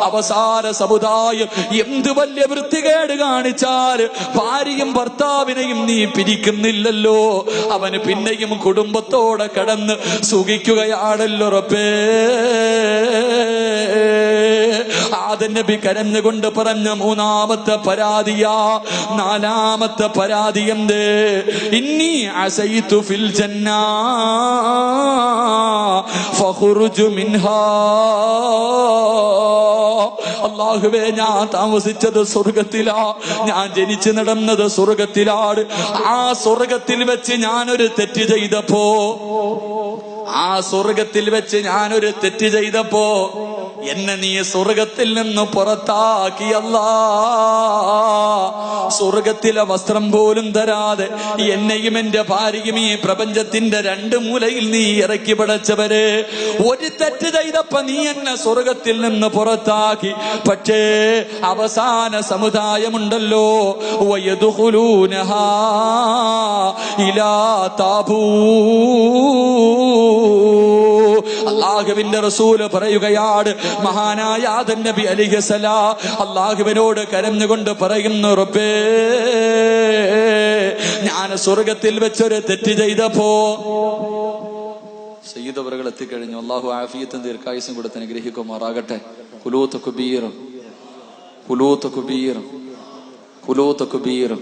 അവസാന സമുദായം എന്ത് വലിയ വൃത്തികേട് കാണിച്ചാൽ ഭാര്യയും ഭർത്താവിനെയും നീ പിരിക്കുന്നില്ലല്ലോ. അവന് പിന്നെയും കുടുംബത്തോടെ കടന്ന് സുഖിക്കുകയാണല്ലോ റബ്ബേ. ആദം നബി കരഞ്ഞുകൊണ്ട് പറഞ്ഞ മൂന്നാമത്തെ പരാതിയാ. നാലാമത്തെ പരാതി എന്ത്? ഇന്നി അസൈതു ഫിൽ ജന്നാ ഫഖുർജു മിൻഹാ. അല്ലാഹുവേ, ഞാൻ താമസിച്ചത് സ്വർഗത്തിലാ, ഞാൻ ജനിച്ചു നടന്നത് സ്വർഗത്തിലാണ്. ആ സ്വർഗത്തിൽ വെച്ച് ഞാനൊരു തെറ്റ് ചെയ്തപ്പോ എന്നെ നീ സ്വർഗത്തിൽ നിന്ന് പുറത്താക്കിയല്ലാ. സ്വർഗത്തിലെ വസ്ത്രം പോലും തരാതെ എന്നെയും എന്റെ ഭാര്യയും ഈ പ്രപഞ്ചത്തിന്റെ രണ്ട് മൂലയിൽ നീ ഇറക്കി പടച്ചവരെ. ഒരു തെറ്റ് ചെയ്തപ്പോ നീ എന്നെ സ്വർഗത്തിൽ നിന്ന് പുറത്താക്കി. പക്ഷേ അവസാന സമുദായമുണ്ടല്ലോ, വയദ്ഖുലൂനഹാ ഇലാ താബൂ. അല്ലാഹുവിന്റെ റസൂല് പറയുകയാണ്, മഹാനായ ആദം നബി അലൈഹിസ്സലാം അല്ലാഹുവിനോട് കരഞ്ഞുകൊണ്ട് പറയുന്നു, റബ്ബേ, ഞാൻ സ്വർഗത്തിൽ വെച്ചൊരു തെറ്റ് ചെയ്തപ്പോ. സയ്യിദ് അവറുകൾ എത്തിക്കഴിഞ്ഞു. അല്ലാഹു ആഫിയത്തും ദീർഘായുസ്സും കൊടുത്ത് അനുഗ്രഹിക്കുമാറാകട്ടെ. ഖുലൂത്ത് കുബീർ, ഖുലൂത്ത് കുബീർ, ഖുലൂത്ത് കുബീർ.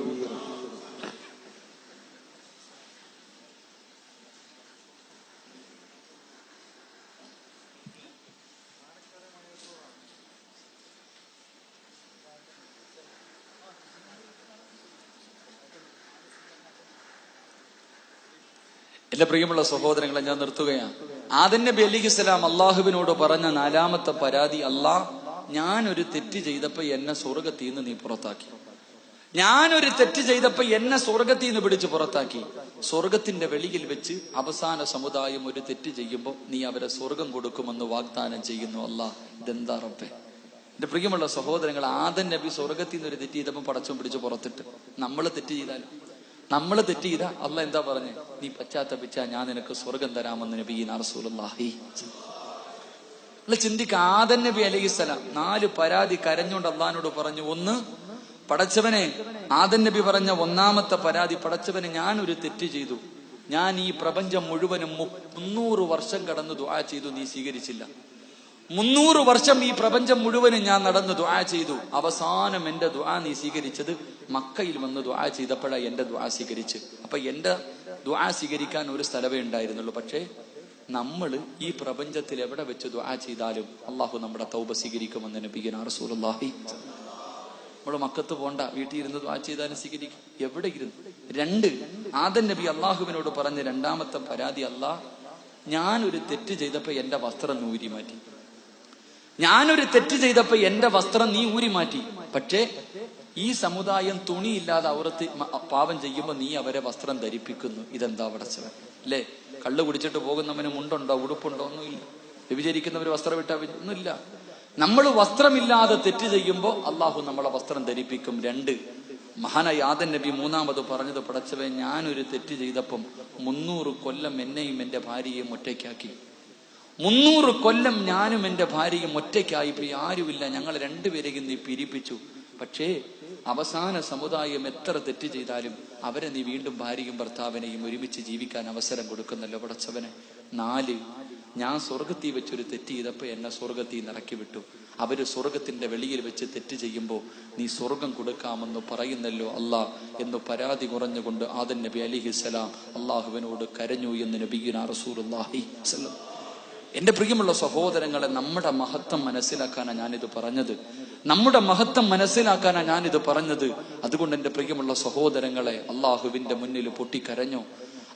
എന്റെ പ്രിയമുള്ള സഹോദരങ്ങളെ, ഞാൻ നിർത്തുകയാണ്. ആദം നബി അലൈഹിസ്സലാം അള്ളാഹുവിനോട് പറഞ്ഞ നാലാമത്തെ പരാതി, അല്ലാഹ്, ഞാനൊരു തെറ്റ് ചെയ്തപ്പോ എന്നെ സ്വർഗത്തിൽ നിന്ന് നീ പുറത്താക്കി. ഞാനൊരു തെറ്റ് ചെയ്തപ്പോ എന്നെ സ്വർഗത്തിൽ നിന്ന് പിടിച്ച് പുറത്താക്കി. സ്വർഗത്തിന്റെ വെളിയിൽ വെച്ച് അവസാന സമുദായം ഒരു തെറ്റ് ചെയ്യുമ്പോൾ നീ അവരെ സ്വർഗം കൊടുക്കുമെന്ന് വാഗ്ദാനം ചെയ്യുന്നു. അല്ലാഹ്, ഇതെന്താ റബ്ബേ? എന്റെ പ്രിയമുള്ള സഹോദരങ്ങൾ, ആദം നബി സ്വർഗത്തിൽ നിന്ന് ഒരു തെറ്റ് ചെയ്തപ്പോൾ പടച്ചോൻ പിടിച്ച് പുറത്തിട്ട്. നമ്മൾ തെറ്റ് ചെയ്ത അല്ലാഹ് എന്താ പറഞ്ഞേ? നീ പശ്ചാത്തപിച്ചാ ഞാൻ നിനക്ക് സ്വർഗം തരാമെന്ന് നബിയിനാ റസൂലുള്ളാഹി. ചിന്തിക്ക, ആദം നബി അലൈഹിസ്സലാം 4 പരാതി കരഞ്ഞുകൊണ്ട് അള്ളാഹിനോട് പറഞ്ഞു. ഒന്ന്, പടച്ചവനെ, ആദം നബി പറഞ്ഞ ഒന്നാമത്തെ പരാതി, പടച്ചവനെ, ഞാനൊരു തെറ്റ് ചെയ്തു. ഞാൻ ഈ പ്രപഞ്ചം മുഴുവനും 300 വർഷം കടന്ന് ദുആ ചെയ്തു, നീ സ്വീകരിച്ചില്ല. 300 വർഷം ഈ പ്രപഞ്ചം മുഴുവനും ഞാൻ നടന്ന് ദുആ ചെയ്തു. അവസാനം എന്റെ ദുആ നീ സ്വീകരിച്ചത് മക്കയിൽ വന്ന് ദുആ ചെയ്തപ്പോഴാണ് എന്റെ ദുആ സ്വീകരിച്ച്. അപ്പൊ എന്റെ ദുആ സ്വീകരിക്കാൻ ഒരു സ്ഥലമേ ഉണ്ടായിരുന്നുള്ളൂ. പക്ഷേ നമ്മൾ ഈ പ്രപഞ്ചത്തിൽ എവിടെ വെച്ച് ദുആ ചെയ്താലും അള്ളാഹു നമ്മുടെ തൗബ സ്വീകരിക്കുമെന്ന് നബിയുനാ റസൂലുള്ളാഹി. നമ്മുടെ മക്കത്ത് പോണ്ട, വീട്ടിൽ ഇരുന്ന് ദുആ ചെയ്താലും സ്വീകരിക്കും, എവിടെ ഇരുന്ന്. 2, ആദം നബി അള്ളാഹുവിനോട് പറഞ്ഞ രണ്ടാമത്തെ പരാതി, അല്ലാഹ്, ഞാനൊരു തെറ്റ് ചെയ്തപ്പോ എന്റെ വസ്ത്രം നീ ഊരി മാറ്റി. ഞാനൊരു തെറ്റ് ചെയ്തപ്പോ എന്റെ വസ്ത്രം നീ ഊരി മാറ്റി. പക്ഷേ ഈ സമുദായം തുണിയില്ലാതെ ഔറത്ത് പാപം ചെയ്യുമ്പോൾ നീ അവരെ വസ്ത്രം ധരിപ്പിക്കുന്നു. ഇതെന്താ പടച്ചവൻ? അല്ലേ? കള്ളു കുടിച്ചിട്ട് പോകുന്നവന് മുണ്ടുണ്ടോ, ഉടുപ്പുണ്ടോ? ഒന്നുമില്ല. വ്യഭിചരിക്കുന്നവര് വസ്ത്രം ഇട്ടാ ഒന്നുമില്ല. നമ്മൾ വസ്ത്രമില്ലാതെ തെറ്റ് ചെയ്യുമ്പോൾ അള്ളാഹു നമ്മളെ വസ്ത്രം ധരിപ്പിക്കും. 2, മഹാനായ ആദം നബി മൂന്നാമത് പറഞ്ഞത്, പടച്ചവൻ, ഞാനൊരു തെറ്റ് ചെയ്തപ്പം 300 കൊല്ലം എന്നെയും എന്റെ ഭാര്യയെയും ഒറ്റയ്ക്കാക്കി. 300 കൊല്ലം ഞാനും എന്റെ ഭാര്യയും ഒറ്റയ്ക്കായിപ്പോയി. ആരുമില്ല, ഞങ്ങൾ രണ്ടുപേരെയും നീ പിരിപ്പിച്ചു. പക്ഷേ അവസാന സമുദായം എത്ര തെറ്റ് ചെയ്താലും അവരെ നീ വീണ്ടും ഭാര്യയും ഭർത്താവിനെയും ഒരുമിച്ച് ജീവിക്കാൻ അവസരം കൊടുക്കുന്നല്ലോ പടച്ചവനെ. 4, ഞാൻ സ്വർഗത്തിൽ വെച്ചൊരു തെറ്റ് ചെയ്തപ്പോ എന്നെ സ്വർഗത്തിൽ നിന്ന് ഇറക്കി വിട്ടു. അവര് സ്വർഗത്തിന്റെ വെളിയിൽ വെച്ച് തെറ്റ് ചെയ്യുമ്പോൾ നീ സ്വർഗം കൊടുക്കാമെന്ന് പറയുന്നല്ലോ അല്ലാ എന്ന് പരാതി കുറഞ്ഞുകൊണ്ട് ആദം നബി അലൈഹിസ്സലാം അള്ളാഹുവിനോട് കരഞ്ഞു എന്ന് നബിയുനാ റസൂലുള്ളാഹി സ്വല്ലല്ലാഹു. എന്റെ പ്രിയമുള്ള സഹോദരങ്ങളെ, നമ്മുടെ മഹത്വം മനസ്സിലാക്കാനാണ് ഞാനിത് പറഞ്ഞത്. നമ്മുടെ മഹത്വം മനസ്സിലാക്കാനാണ് ഞാനിത് പറഞ്ഞത്. അതുകൊണ്ട് എന്റെ പ്രിയമുള്ള സഹോദരങ്ങളെ, അള്ളാഹുവിന്റെ മുന്നിൽ പൊട്ടിക്കരഞ്ഞോ?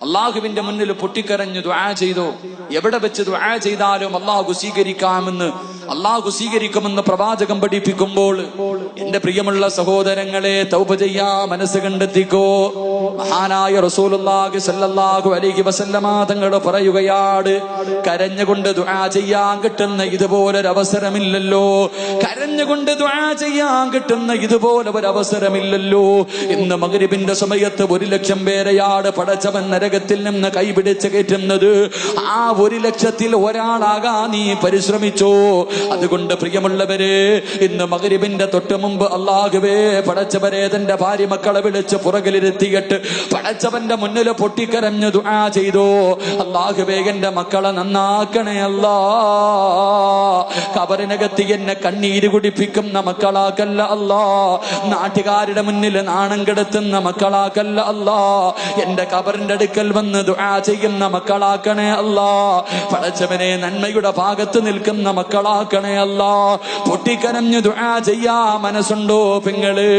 അള്ളാഹുവിന്റെ മുന്നിൽ പൊട്ടിക്കരഞ്ഞു ദുആ ചെയ്തോ? എവിടെ വെച്ച് ദുആ ചെയ്താലും അള്ളാഹു സ്വീകരിക്കുമെന്ന് പ്രവാചകം പഠിപ്പിക്കുമ്പോൾ എന്റെ പ്രിയമുള്ള സഹോദരങ്ങളെ, തൗബ ചെയ്യാ മനസ്സ് കണ്ടെത്തിക്കോ. മഹാനായ റസൂലുള്ളാഹി സ്വല്ലല്ലാഹു അലൈഹി വസല്ലമ തങ്ങൾ പറയുകയാണ്, കരഞ്ഞുകൊണ്ട് ദുആ ചെയ്യാൻ കിട്ടുന്ന ഇതുപോലൊരു അവസരമില്ലല്ലോ. കരഞ്ഞുകൊണ്ട് ദുആ ചെയ്യാൻ കിട്ടുന്ന ഇതുപോലെ ഒരു അവസരമില്ലല്ലോ. ഇന്ന് മഗ്രിബിന്റെ സമയത്ത് 1,00,000 പേരെയാണ് പടച്ചവൻ നരകത്തിൽ നിന്ന് കൈപിടിച്ച് കയറ്റുന്നത്. ആ 1,00,000-ൽ ഒരാളാകാൻ നീ പരിശ്രമിച്ചോ? അതുകൊണ്ട് പ്രിയമുള്ളവരെ, ഇന്ന് മഗ്രിബിന്റെ തൊട്ട് മുമ്പ് അല്ലാഹുവേ, പടച്ചവരെ, തന്റെ ഭാര്യ മക്കളെ വിളിച്ച് പുറകിലിരുത്തിയിട്ട് പടച്ചവന്റെ മുന്നിൽ പൊട്ടിക്കരഞ്ഞു ദുആ ചെയ്തോ? അല്ലാഹുവേ, എന്റെ മക്കളെ നന്നാക്കണേ അല്ലാ. ഖബറിനകത്ത് എന്നെ കണ്ണീര് കുടിപ്പിക്കുന്ന മക്കളാക്കല്ല അല്ലാ. നാട്ടുകാരുടെ മുന്നിൽ നാണം കെടുത്തുന്ന മക്കളാക്കല്ല അല്ലാ. എന്റെ ഖബറിന്റെ അടുക്കൽ വന്ന് ദുആ ചെയ്യുന്ന മക്കളാക്കണേ അല്ലാ. പടച്ചവനെ, നന്മയുടെ ഭാഗത്ത് നിൽക്കുന്ന മക്കളാക്കണേ അല്ലാ. പൊട്ടിക്കരഞ്ഞു ദുആ ചെയ്യാ മനസ്സുണ്ടോ പെങ്ങള്?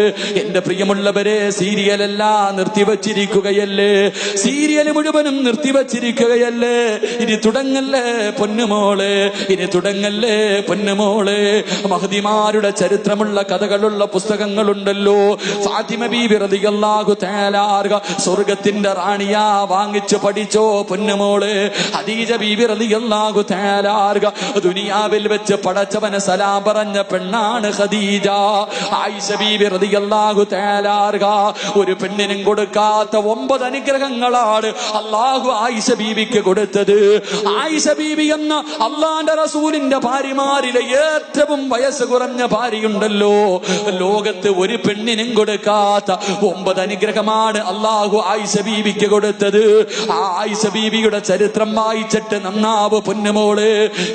എന്റെ പ്രിയമുള്ളവരെ, സീരിയലെല്ലാം നിർത്തിവെച്ച് നിർത്തിവച്ചിരിക്കുകയല്ലേ? സീരിയൽ മുഴുവനും നിർത്തിവച്ചിരിക്കുകയല്ലേ? ഇനി തുടങ്ങല്ലേ പൊന്നുമോളെ, ഇനി തുടങ്ങല്ലേ പൊന്നുമോളെ. മഹദിമാരുടെ ചരിത്രമുള്ള കഥകളുള്ള പുസ്തകങ്ങളുണ്ടല്ലോ. ഫാത്തിമ ബീബി റളിയല്ലാഹു തആല സ്വർഗത്തിന്റെ റാണിയാ, വാങ്ങിച്ചു പഠിച്ചോ പൊന്നുമോളെ. ഖദീജ ബീബി റളിയല്ലാഹു തആല ദുനിയാവിൽ വെച്ച് പടച്ചവനെ സലാം പറഞ്ഞ പെണ്ണാണ് ഖദീജ. ആയിഷ ബീബി റളിയല്ലാഹു തആല ഒരു പെണ്ണിനും കൊടുക്കാത്ത 9 അനുഗ്രഹങ്ങളാണ് അല്ലാഹു ആയിഷ ബീബിക്ക് കൊടുത്തത്. ആയിഷ ബീബി എന്ന അല്ലാഹുവിന്റെ റസൂലിന്റെ ഭാര്യമാരിലെ ഏറ്റവും വയസ്സ് കുറഞ്ഞ ഭാര്യയുണ്ടല്ലോ, ലോകത്ത് ഒരു പെണ്ണിനും കൊടുക്കാത്ത 9 അനുഗ്രഹമാണ് അല്ലാഹു ആയിഷ ബീബിക്ക് കൊടുത്തത്. ആ ആയിഷ ബീബിയുടെ ചരിത്രം വായിച്ചിട്ട് നന്നാവ് പൊന്നുമോള്.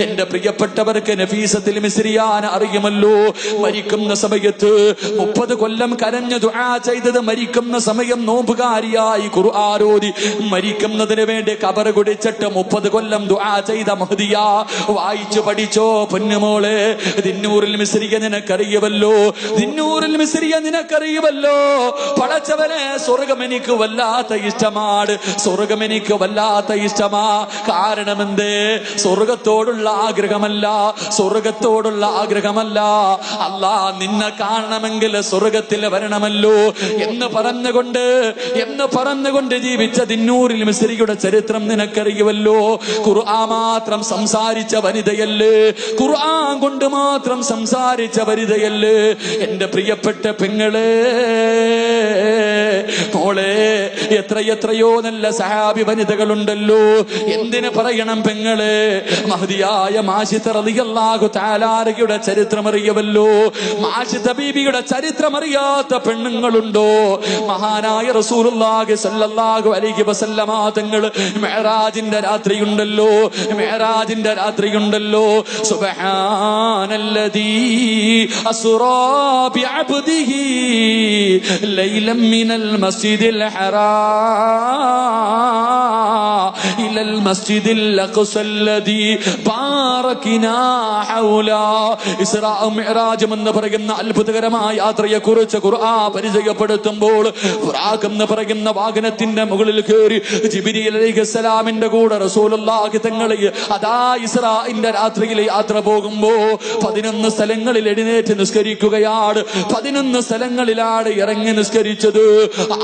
എന്റെ പ്രിയപ്പെട്ടവർക്ക് നഫീസത്തുൽ മിസ്രിയാന അറിയുമല്ലോ. മരിക്കുന്ന സമയത്ത് 30 കൊല്ലം കരഞ്ഞു ദുആ ചെയ്തത്, മരിക്കുന്ന സമയം നോമ്പുകാരിയായി ഖുർആൻ ഓതി മരിക്കുന്നതിന് വേണ്ടി ഖബർ കുടിച്ചിട്ട് 30 കൊല്ലം ദുആ ചെയ്ത മഹദിയ. വായിച്ചു പഠിച്ചോ പൊന്നുമോളെ. ദിന്നൂറുൽ മിസ്രിയ നിനക്കറിയുമല്ലോ, ദിന്നൂറുൽ മിസ്രിയ നിനക്കറിയുമല്ലോ. പടച്ചവനെ, സ്വർഗം എനിക്ക് വല്ലാത്ത ഇഷ്ടമാണ്, സ്വർഗം എനിക്ക് വല്ലാത്ത ഇഷ്ടമാ. കാരണം എന്തേ? സ്വർഗത്തോടുള്ള ആഗ്രഹമല്ല, സ്വർഗത്തോടുള്ള ആഗ്രഹമല്ല. അല്ലാ നിന്നെ കാണണമെങ്കിൽ സ്വർഗത്തിൽ വരണമല്ലോ എന്ന് പറഞ്ഞുകൊണ്ട് ജീവിച്ച ദിന്നൂറിൽ മിസ്രിയുടെ ചരിത്രം നിനക്കറിയുമല്ലോ. ഖുർആൻ മാത്രം സംസാരിച്ച വനിതയല്ലേ, ഖുർആൻ കൊണ്ട് മാത്രം സംസാരിച്ച വനിതയല്ലേ എന്റെ പ്രിയപ്പെട്ട പെങ്ങളെ. മോളെ, എത്രയോ നല്ല സഹാബി വനിതകളുണ്ടല്ലോ. എന്തിനു പറയണം പെങ്ങളെ? മഹദിയായ മാഷിത റളിയല്ലാഹു തആലയുടെ ചരിത്രം അറിയുമല്ലോ. മാഷിത ബീബിയുടെ ചരിത്രം അറിയാത്ത പെണ്ണുങ്ങളുണ്ടോ? മഹാനായ റസൂലുള്ളാഹി സ്വല്ലല്ലാഹു അലൈഹി വസല്ലമ തങ്ങൾ മിഅ്റാജിന്റെ രാത്രിയുണ്ടല്ലോ, മിഅ്റാജിന്റെ രാത്രിയുണ്ടല്ലോ. സുബ്ഹാനല്ലദീ അസ്റാ ബിഅബ്ദിഹി ലൈലൻ മിനൽ മസ്ജിദിൽ ഹറാം ഇലൽ മസ്ജിദിൽ അഖ്സല്ലദീ ബാറക്നാ ഹൗലാ. ഇസ്റാ മിഅ്റാജ് എന്ന് പറയുന്ന അത്ഭുതകരമായ യാത്രയെ കുറിച്ച് ഖുർആൻ പരിചയപ്പെടുത്തുമ്പോൾ, ബുറാഖ് എന്ന് പറയുന്ന വാഹനത്തിന്റെ മുകളിൽ കയറി ജിബ്രീൽ അലൈഹിസ്സലാമിന്റെ കൂടെ റസൂലുള്ളാഹി തങ്ങൾ അതാ ഇസ്രാഇന്റെ രാത്രിയിൽ യാത്ര പോകുമ്പോ 11 സ്ഥലങ്ങളിൽ എഴുന്നേറ്റ് നിസ്കരിക്കുകയാണ്. 11 സ്ഥലങ്ങളിലാണ് ഇറങ്ങി നിസ്കരിച്ചത്.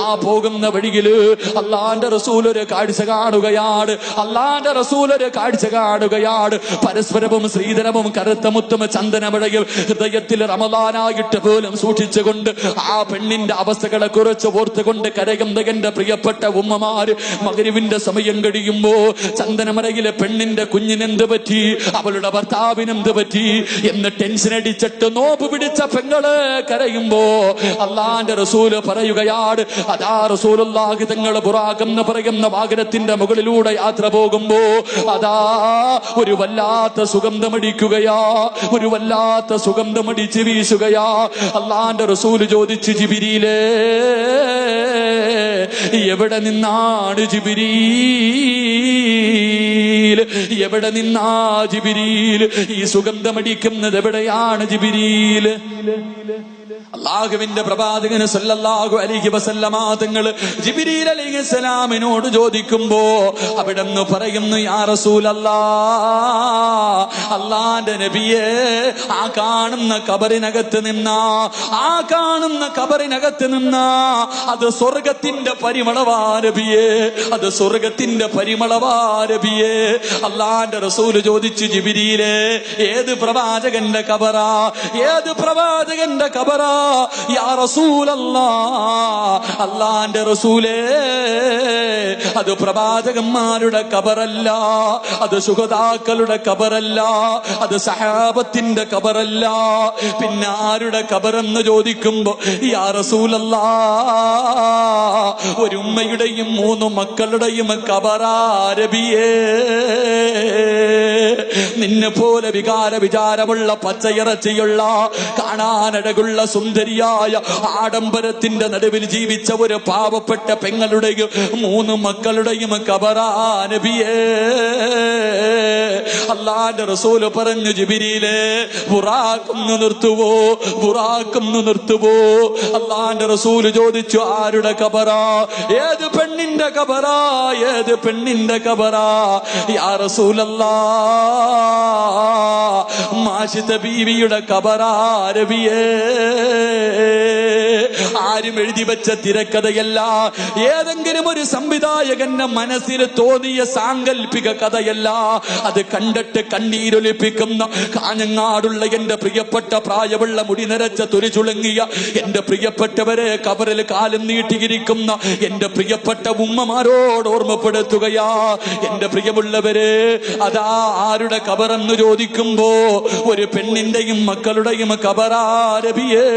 ആ പോകുന്ന വഴിയില് അള്ളാന്റെ റസൂൽ ഒരു കാഴ്ച കാണുകയാണ്, അള്ളാന്റെ റസൂൽ ഒരു കാഴ്ച കാണുകയാണ്. പരസ്പരവും ശ്രീധരവും കറുത്ത മുത്തും ചന്ദനമഴയും ഹൃദയത്തിൽ റമദാനായിട്ട് പോലും സൂക്ഷിച്ചുകൊണ്ട് ആ പെണ്ണിന്റെ അവസ്ഥകളെ കുറിച്ച് ഓർത്തുകൊണ്ട് കരയുന്ന എന്റെ പ്രിയപ്പെട്ട ഉമ്മമാര്, മഗ്രിബിന്റെ സമയം കഴിയുമ്പോ ചന്ദനമറയിലെ പെണ്ണിന്റെ കുഞ്ഞിനെന്ത് പറ്റി, അവളുടെ ഭർത്താവിനെന്ത് പറ്റി എന്ന് ടെൻഷൻ അടിച്ചിട്ട് നോമ്പ് പിടിച്ച പെങ്ങള് കരയുമ്പോ അള്ളാന്റെ റസൂല് പറയുകയാണ്, അതാ റസൂലുള്ളാഹി തങ്ങൾ ബുറാഖ് എന്ന് പറയുന്ന വാഹനത്തിന്റെ മുകളിലൂടെ യാത്ര പോകുമ്പോ അതാ ഒരു വല്ലാത്ത സുഗന്ധമടിക്കുകയാ, ഒരു വല്ലാത്ത സുഗന്ധമടിച്ച് വീശുകയാ. അള്ളാന്റെ റസൂല് ചോദിച്ചു, ജിബ്രീലേ, എവിടെ നിന്നാണ് ജിബ്രീൽ, എവിടെ നിന്നാ ജിബ്രീൽ, ഈ സുഗന്ധമടിക്കുന്നത് എവിടെയാണ് ജിബ്രീൽ? അല്ലാഹുവിന്റെ പ്രവാചകന് സല്ലല്ലാഹു അലൈഹി വസല്ലമ തങ്ങൾ ജിബ്രീൽ അലൈഹിസ്സലാമിനോട് ചോദിക്കുമ്പോ അവിടെന്ന് പറയുന്നു, യാ റസൂലല്ലാഹ്, അല്ലാഹുവിന്റെ നബിയേ, ആ കാണുന്ന ഖബറിനകത്ത് നിന്നാ, ആ കാണുന്ന ഖബറിനകത്ത് നിന്നാ അത് സ്വർഗത്തിന്റെ പരിമളവാ നബിയേ, അത് സ്വർഗത്തിന്റെ പരിമളവാ നബിയേ. അല്ലാഹുവിന്റെ റസൂൽ ചോദിച്ചു, ജിബ്രീലേ, ഏത് പ്രവാചകന്റെ ഖബറാ, ഏത് പ്രവാചകന്റെ ഖബറാ യാ റസൂലല്ലാഹ്? അല്ലാഹുവിന്റെ റസൂലേ, അത് പ്രവാചകന്മാരുടെ ഖബറല്ല, അത് ശുഹദാക്കളുടെ ഖബറല്ല, അത് സഹാബത്തിന്റെ ഖബറല്ല. പിന്നെ ആരുടെ ഖബറെന്ന് ചോദിക്കുമ്പോ യാ റസൂലല്ലാഹ്, ഒരു ഉമ്മയുടെയും 3 മക്കളുടെയും ഖബറാ നബിയേ. നിന്നെ പോലെ വിചാരമുള്ള പച്ചയിറച്ചിയുള്ള കാണാനഴകുള്ള സുന്ദരിയായ ആഡംബരത്തിന്റെ നടുവിൽ ജീവിച്ച ഒരു പാവപ്പെട്ട പെങ്ങളുടെയും 3 മക്കളുടെയും ഖബറാ നബിയേ. അല്ലാഹുവിന്റെ റസൂല് പറഞ്ഞു, ജിബ്രീലേ ബുറാഖൊന്ന് നിർത്തുവോ, ബുറാഖൊന്ന് നിർത്തുവോ. അല്ലാഹുവിന്റെ റസൂല് ചോദിച്ചു, ആരുടെ ഖബറാ? ഏത് പെണ്ണിന്റെ ഖബറാ? ഏത് പെണ്ണിന്റെ ഖബറാ? യാ റസൂലല്ലാഹ്, മാഷിത ബീവിയുടെ ഖബറാ നബിയേ. ആരും എഴുതി വെച്ച തിരക്കഥയല്ല, ഏതെങ്കിലും ഒരു സംവിധായകന്റെ മനസ്സിൽ തോന്നിയ സാങ്കല്പിക കഥയല്ല. അത് കണ്ടിട്ട് കണ്ണീരൊലിപ്പിക്കുന്ന കാഞ്ഞങ്ങാടുള്ള എന്റെ പ്രിയപ്പെട്ട പ്രായമുള്ള മുടി നിറച്ച തൊലിചുളുങ്ങിയ എന്റെ പ്രിയപ്പെട്ടവരെ കബറിൽ കാലം നീട്ടിയിരിക്കുന്ന എന്റെ പ്രിയപ്പെട്ട ഉമ്മമാരോട് ഓർമ്മപ്പെടുത്തുകയാ. എന്റെ പ്രിയമുള്ളവരെ, അതാ ആരുടെ കബറെന്ന് ചോദിക്കുമ്പോ ഒരു പെണ്ണിന്റെയും മക്കളുടെയും ഖബറാ നബിയേ.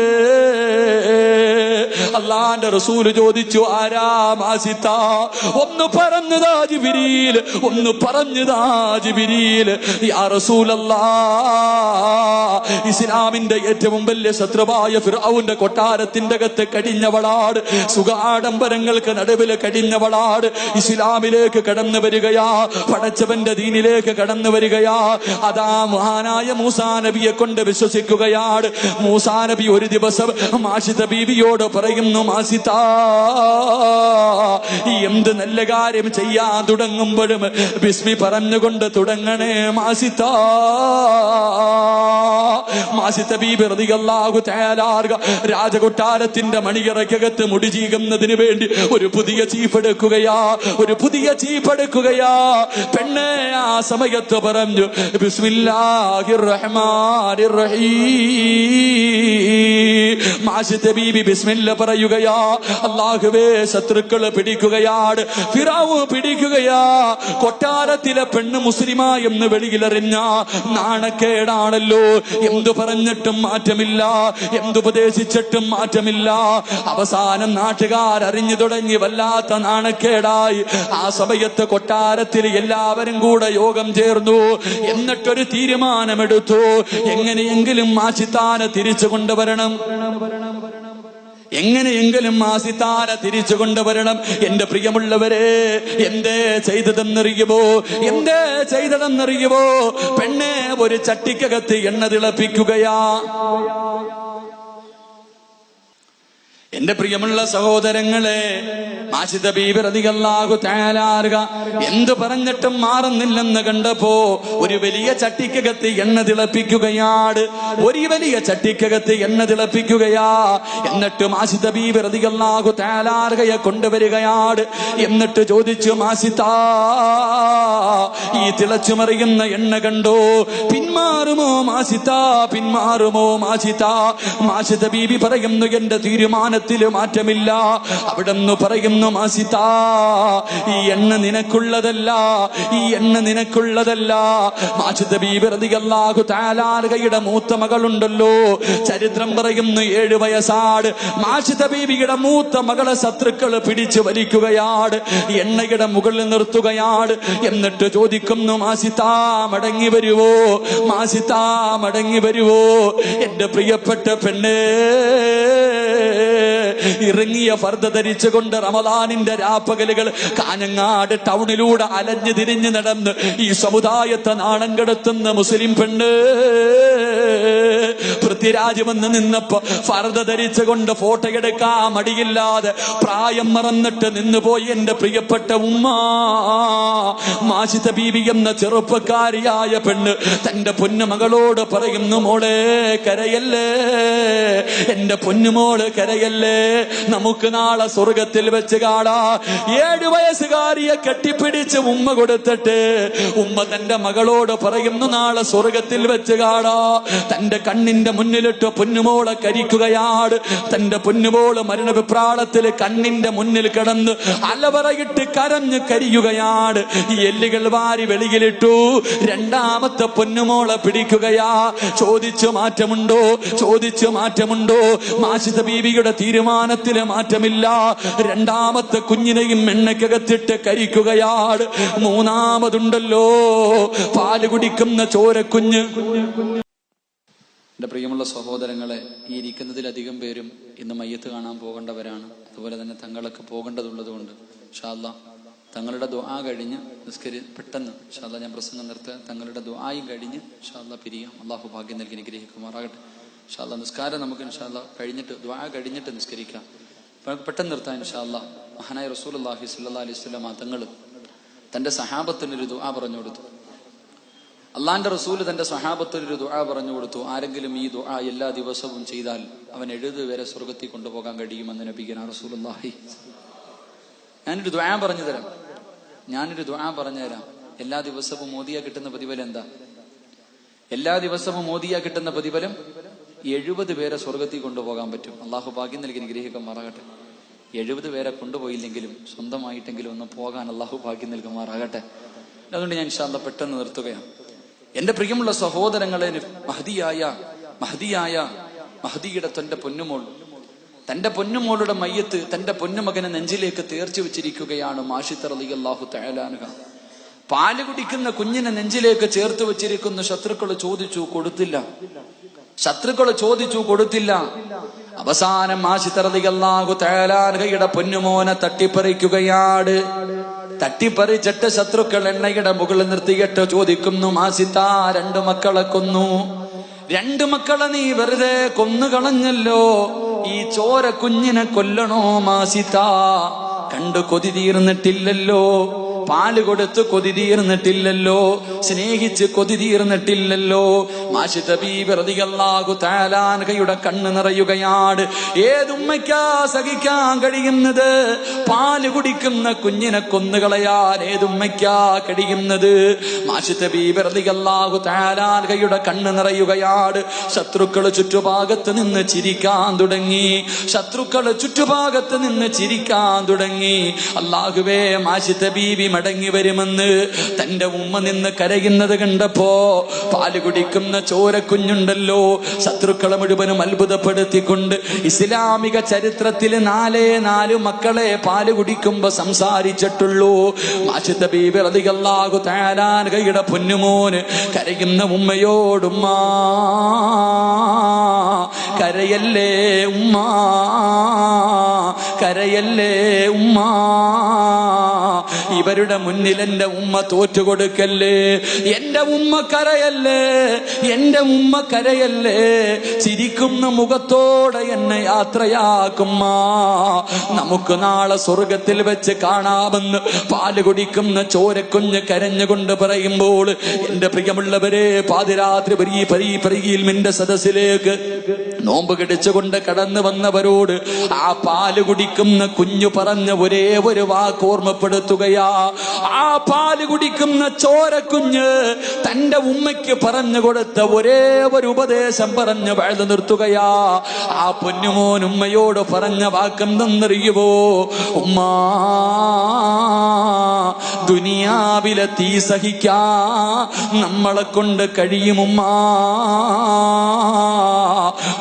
അല്ലാഹുവിന്റെ റസൂല് ചോദിച്ചു, ആരാ മാസിത്ത? ഒന്ന് പറഞ്ഞതാ ജിബ്രീൽ, ഒന്ന് പറഞ്ഞതാ ജിബ്രീൽ. യാ റസൂലല്ലാഹ്, ഇസ്ലാമിന്റെ ഏറ്റവും വലിയ ശത്രുവായ ഫിർഔന്റെ കൊട്ടാരത്തിന്റെ അകത്ത് കഴിഞ്ഞവളാട്, സുഖാഡംബരങ്ങൾക്ക് നടുവിൽ കഴിഞ്ഞവളാട് ഇസ്ലാമിലേക്ക് കടന്നു വരികയാ, പടച്ചവന്റെ ദീനിലേക്ക് കടന്നു വരികയാ. അതാ മഹാനായ മൂസാ നബിയെ കൊണ്ട് വിശ്വസിക്കുകയാണ്. മൂസാ നബി ഒരു ദിവസം മാഷിത ബീവിയോട് പറയുന്നു, മാസിത, എന്ത് നല്ല കാര്യം ചെയ്യാൻ തുടങ്ങുമ്പോഴും ബിസ്മി പറഞ്ഞുകൊണ്ട് തുടങ്ങണേ മാസിത. മാസിത ബീബി റളിയല്ലാഹു തആല രാജകൊട്ടാരത്തിന്റെ മണിയറയ്ക്കകത്ത് മുടി ചീകുന്നതിന് വേണ്ടി ഒരു പുതിയ ചീഫ് എടുക്കുകയാ, ഒരു പുതിയ ചീഫ് എടുക്കുകയാ. പെണ്ണെ ആ സമയത്ത് പറഞ്ഞു, ബിസ്മില്ലാഹിർ റഹ്മാനിർ റഹീം. മാഷിത ബീബി ബിസ്മില്ല പറയുകയാ. അല്ലാഹുവേ, ശത്രുക്കള് പിടിക്കുകയാണ്, ഫിറഔൻ പിടിക്കുകയാ. കൊട്ടാരത്തിലെ പെണ്ണ് മുസ്ലിമാ എന്ന് വെളിയിലെറിഞ്ഞ നാണക്കേടാണല്ലോ. എന്തു പറഞ്ഞിട്ടും മാറ്റമില്ല, എന്തുപദേശിച്ചിട്ടും മാറ്റമില്ല. അവസാനം നാട്ടുകാർ അറിഞ്ഞു തുടങ്ങി, വല്ലാത്ത നാണക്കേടായി. ആ സമയത്ത് കൊട്ടാരത്തിൽ എല്ലാവരും കൂടെ യോഗം ചേർന്നു. എന്നിട്ടൊരു തീരുമാനമെടുത്തു, എങ്ങനെയെങ്കിലും മാഷിത്താനെ തിരിച്ചു കൊണ്ടുവരണം, എങ്ങനെയെങ്കിലും മാസിത്താനെ തിരിച്ചു കൊണ്ടുവരണം. എന്റെ പ്രിയമുള്ളവരെ, എന്തേ ചെയ്തതെന്നറിയുമോ? എന്തേ ചെയ്തതെന്നറിയുമോ? പെണ്ണെ ഒരു ചട്ടിക്കകത്ത് എണ്ണ തിളപ്പിക്കുകയാ. എന്റെ പ്രിയമുള്ള സഹോദരങ്ങളെ, മാഷിത ബീബി റളിയല്ലാഹു തആല എന്തു പറഞ്ഞിട്ടും മാറുന്നില്ലെന്ന് കണ്ടപ്പോ ഒരു വലിയ ചട്ടിക്കകത്ത് എണ്ണ തിളപ്പിക്കുകയാണ്. ഒരു വലിയ ചട്ടിക്കകത്ത് എണ്ണ തിളപ്പിക്കുകയാ. എന്നിട്ട് മാഷിത ബീബി റളിയല്ലാഹു തആലയെ കൊണ്ടുവരികയാണ്. എന്നിട്ട് ചോദിച്ചു, മാഷിത, ഈ തിളച്ചുമറിയുന്ന എണ്ണ കണ്ടോ? പിന്മാറുമോ മാഷിത? പിന്മാറുമോ മാഷിത? മാഷിത ബീബി പറയുന്നു, എന്റെ തീരുമാനത്തിൽ മാറ്റമില്ല. അവിടെന്ന് പറയുന്നു, മാസിത, ഈ എണ്ണ നിനക്കുള്ളതല്ല, ഈ എണ്ണ നിനക്കുള്ളതല്ല. മാഷിത ബീബി റളിയല്ലാഹു തആലയുടെ മൂത്ത മകളുണ്ടല്ലോ, ചരിത്രം പറയുന്നു 7 വയസ്സാണ്. മാഷിത ബീബിയുടെ മൂത്ത മകളെ ശത്രുക്കള് പിടിച്ചു വലിക്കുകയാണ്, എണ്ണയുടെ മുകളിൽ നിർത്തുകയാണ്. എന്നിട്ട് ചോദിക്കുന്നു, മാസിത, മടങ്ങി വരുവോ? മാസിത, മടങ്ങി വരുവോ? എന്റെ പ്രിയപ്പെട്ട പെണ്ണേ, ഇറങ്ങിയ ഫർദ ധരിച്ചുകൊണ്ട് റമദാനിന്റെ രാപ്പകലുകൾ കാഞ്ഞങ്ങാട് ടൗണിലൂടെ അലഞ്ഞു തിരിഞ്ഞു നടന്ന് ഈ സമുദായത്തെ നാണം കെടുത്തുന്ന മുസ്ലിം പെണ്ണ് പൃഥ്വിരാജ് വന്ന് നിന്നപ്പോ ഫർദ ധരിച്ചുകൊണ്ട് ഫോട്ടോ എടുക്കാൻ മടിയില്ലാതെ പ്രായം മറന്നിട്ട് നിന്നുപോയി എന്റെ പ്രിയപ്പെട്ട ഉമ്മ. മാഷിത ബീബി എന്ന ചെറുപ്പക്കാരിയായ പെണ്ണ് തന്റെ പൊന്നുമകളോട് പറയുന്നു, മോളെ കരയല്ലേ, എന്റെ പൊന്നുമോള് കരയല്ലേ, നമുക്ക് നാളെ സ്വർഗത്തിൽ വെച്ച് കാണാ. 7 വയസ്സുകാരിയെ കെട്ടിപ്പിടിച്ച് ഉമ്മ കൊടുത്തിട്ട് ഉമ്മ തന്റെ മകളോട് പറയുന്നു, നാളെ സ്വർഗത്തിൽ വെച്ച് കാണാ. തന്റെ കണ്ണിന്റെ മുന്നിലിട്ട് പൊന്നുമോളെ കരിക്കുകയാണ്. തന്റെ പൊന്നുമോള് മരണവിപ്രാളത്തിൽ കണ്ണിന്റെ മുന്നിൽ കിടന്ന് അലവറയിട്ട് കരഞ്ഞ് കരിയുകയാണ്. കല്ലുകൾ വാരി വെളിയിലിട്ടു. രണ്ടാമത്തെ പൊന്നുമോളെ പിടിക്കുകയാ. ചോദിച്ചു മാറ്റമുണ്ടോ, ചോദിച്ചു മാറ്റമുണ്ടോ? മാഷിദ ബീവിയുടെ തീരുമാനത്തില് മാറ്റമില്ല. രണ്ടാമത്തെ കുഞ്ഞിനെയും എണ്ണയ്ക്കകത്തിട്ട് കരിക്കുകയാണ്. മൂന്നാമതുണ്ടല്ലോ പാല് കുടിക്കുന്ന ചോരക്കുഞ്ഞ്. എന്റെ പ്രിയമുള്ള സഹോദരങ്ങളെ, ഈ ഇരിക്കുന്നതിലധികം പേരും ഇന്ന് മയ്യത്ത് കാണാൻ പോകേണ്ടവരാണ്. അതുപോലെ തന്നെ തങ്ങളൊക്കെ പോകേണ്ടതുള്ളതുകൊണ്ട് ഇൻഷാ അല്ലാഹ് തങ്ങളുടെ ദുആ കഴിഞ്ഞ് പെട്ടെന്ന് ഇൻഷാ അല്ലാഹ് ഞാൻ പ്രസംഗം നിർത്താൻ. തങ്ങളുടെ ദുആയും കഴിഞ്ഞ് ഇൻഷാ അല്ലാഹ് പിരിയാം. അള്ളാഹു ഭാഗ്യം നൽകി അനുഗ്രഹിക്കുമാറാകട്ടെ. ഇൻഷാ അല്ലാഹ് നിസ്കാരം നമുക്ക് ഇൻഷാ അല്ലാഹ് കഴിഞ്ഞിട്ട് ദുആ കഴിഞ്ഞിട്ട് നിസ്കരിക്കാം. പെട്ടെന്ന് നിർത്താൻ ഇൻഷാ അല്ലാഹ്. മഹാനായ റസൂലുള്ളാഹി സ്വല്ലല്ലാഹു അലൈഹി വസല്ലം തങ്ങൾ തന്റെ സഹാബത്തിനൊരു ദുആ പറഞ്ഞു കൊടുത്തു. അള്ളാന്റെ റസൂല് തന്റെ സഹാബത്തിനൊരു ദുആ പറഞ്ഞു കൊടുത്തു. ആരെങ്കിലും ഈ ദുആ എല്ലാ ദിവസവും ചെയ്താൽ അവൻ 70 വരെ സ്വർഗത്തിൽ കൊണ്ടുപോകാൻ കഴിയുമെന്ന് നബിഗന റസൂലുള്ളാഹി. ഞാനൊരു ദുആ പറഞ്ഞു തരാം. എല്ലാ ദിവസവും മോദിയാ കിട്ടുന്ന പ്രതിഫലം എന്താ? എല്ലാ ദിവസവും മോദിയാ കിട്ടുന്ന പ്രതിഫലം 70 പേരെ സ്വർഗത്തിൽ കൊണ്ടുപോകാൻ പറ്റും. അള്ളാഹു ഭാഗ്യം നൽകി അനുഗ്രഹിക്കുമാറാകട്ടെ. 70 പേരെ കൊണ്ടുപോയില്ലെങ്കിലും സ്വന്തമായിട്ടെങ്കിലും ഒന്ന് പോകാൻ അള്ളാഹു ഭാഗ്യം നൽകുമാറാകട്ടെ. അതുകൊണ്ട് ഞാൻ ഇൻഷാ അല്ലാഹ് പെട്ടെന്ന് നിർത്തുകയാണ്. എന്റെ പ്രിയമുള്ള സഹോദരങ്ങളെ, മഹദിയുടെ തന്റെ പൊന്നുമോളുടെ മയ്യത്ത് തന്റെ പൊന്നുമകനെ നെഞ്ചിലേക്ക് തേർച്ചു വെച്ചിരിക്കുകയാണ്. മാഷിദ റളിയല്ലാഹു തആല അൻഹ പാല് കുടിക്കുന്ന കുഞ്ഞിനെ നെഞ്ചിലേക്ക് ചേർത്ത് വെച്ചിരിക്കുന്നു. ശത്രുക്കൾ ചോദിച്ചു കൊടുത്തില്ല. അവസാനം മാഷിദ റളിയല്ലാഹു തആല അൻഹയുടെ പൊന്നുമോനെ തട്ടിപ്പറിക്കുകയാണ്. തട്ടിപ്പറിച്ചിട്ട് ശത്രുക്കൾ എണ്ണയുടെ മുകളിൽ നിർത്തിയിട്ട് ചോദിക്കുന്നു, മാസിത്ത 2 മക്കളെ കൊന്നു. 2 മക്കളെ നീ വെറുതെ കൊന്നുകളഞ്ഞല്ലോ. ഈ ചോര കുഞ്ഞിനെ കൊല്ലണോ മാസിത്ത? കണ്ടു കൊതി തീർന്നിട്ടില്ലല്ലോ, പാല് കൊടുത്ത് കൊതി തീർന്നിട്ടില്ലല്ലോ, സ്നേഹിച്ച് കൊതി തീർന്നിട്ടില്ലല്ലോ. മാഷിദ ബീബി റളിയല്ലാഹു തആല അൻഹയുടെ കണ്ണ് നിറയുകയാണ്. ഏതുമ്മയ്ക്കാ സഹിക്കാൻ കഴിയുന്നത്? പാല് കുടിക്കുന്ന കുഞ്ഞിനെ കൊന്നുകളയാൻ ഏതുമ്മയ്ക്കാ കഴിയുന്നത്? മാഷിദ ബീബി റളിയല്ലാഹു തആല അൻഹയുടെ കണ്ണ് നിറയുകയാണ്. ശത്രുക്കൾ ചുറ്റുഭാഗത്ത് നിന്ന് ചിരിക്കാൻ തുടങ്ങി. അല്ലാഹുവേ, മാഷിദ ബീബി മടങ്ങി വരുമെന്ന് തന്റെ ഉമ്മ നിന്ന് കരയുന്നത് കണ്ടപ്പോ പാല് കുടിക്കുന്ന ചോരക്കുഞ്ഞുണ്ടല്ലോ ശത്രുക്കളെ മുഴുവനും അത്ഭുതപ്പെടുത്തിക്കൊണ്ട് ഇസ്ലാമിക ചരിത്രത്തിൽ 4 മക്കളെ പാല് കുടിക്കുമ്പോ സംസാരിച്ചിട്ടുള്ളൂ. മാഷിദ ബീബി റളിയല്ലാഹു തആല അൻഹയുടെ പൊന്നുമോന് കരയുന്ന ഉമ്മയോടുമ്മ കരയല്ലേ ഉമ്മ, ഇവരുടെ മുന്നിൽ എന്റെ ഉമ്മ തോറ്റുകൊടുക്കല്ലേ, എന്റെ ഉമ്മ കരയല്ലേ, ചിരിക്കുന്ന മുഖത്തോടെ എന്നെ യാത്രയാക്കുമ്മ, നമുക്ക് നാളെ സ്വർഗത്തിൽ വെച്ച് കാണാമെന്ന് പാല് കുടിക്കുന്ന ചോരക്കുഞ്ഞ് കരഞ്ഞുകൊണ്ട് പറയുമ്പോൾ, എന്റെ പ്രിയമുള്ളവരെ, പാതിരാത്രി പരിയിൽ സദസ്സിലേക്ക് നോമ്പ് കടിച്ചുകൊണ്ട് കടന്നു വന്നവരോട് ആ പാല് കുടിക്കുന്ന കുഞ്ഞു പറഞ്ഞ ഒരേ ഒരു വാക്ക് ഓർമ്മപ്പെടുത്തുകയാ. ആ പാല് കുടിക്കുന്ന ചോരക്കുഞ്ഞ് തന്റെ ഉമ്മയ്ക്ക് പറഞ്ഞു കൊടുത്ത ഒരേ ഒരു ഉപദേശം പറഞ്ഞ് വഴുതു നിർത്തുകയാ. ആ പൊന്നുമോൻ ഉമ്മയോട് പറഞ്ഞ വാക്കെന്തെന്നറിയുവോ? ഉമ്മാ, ദുനിയാവിലെ തീ സഹിക്കാ നമ്മളെ കൊണ്ട് കഴിയുമുമ്മാ,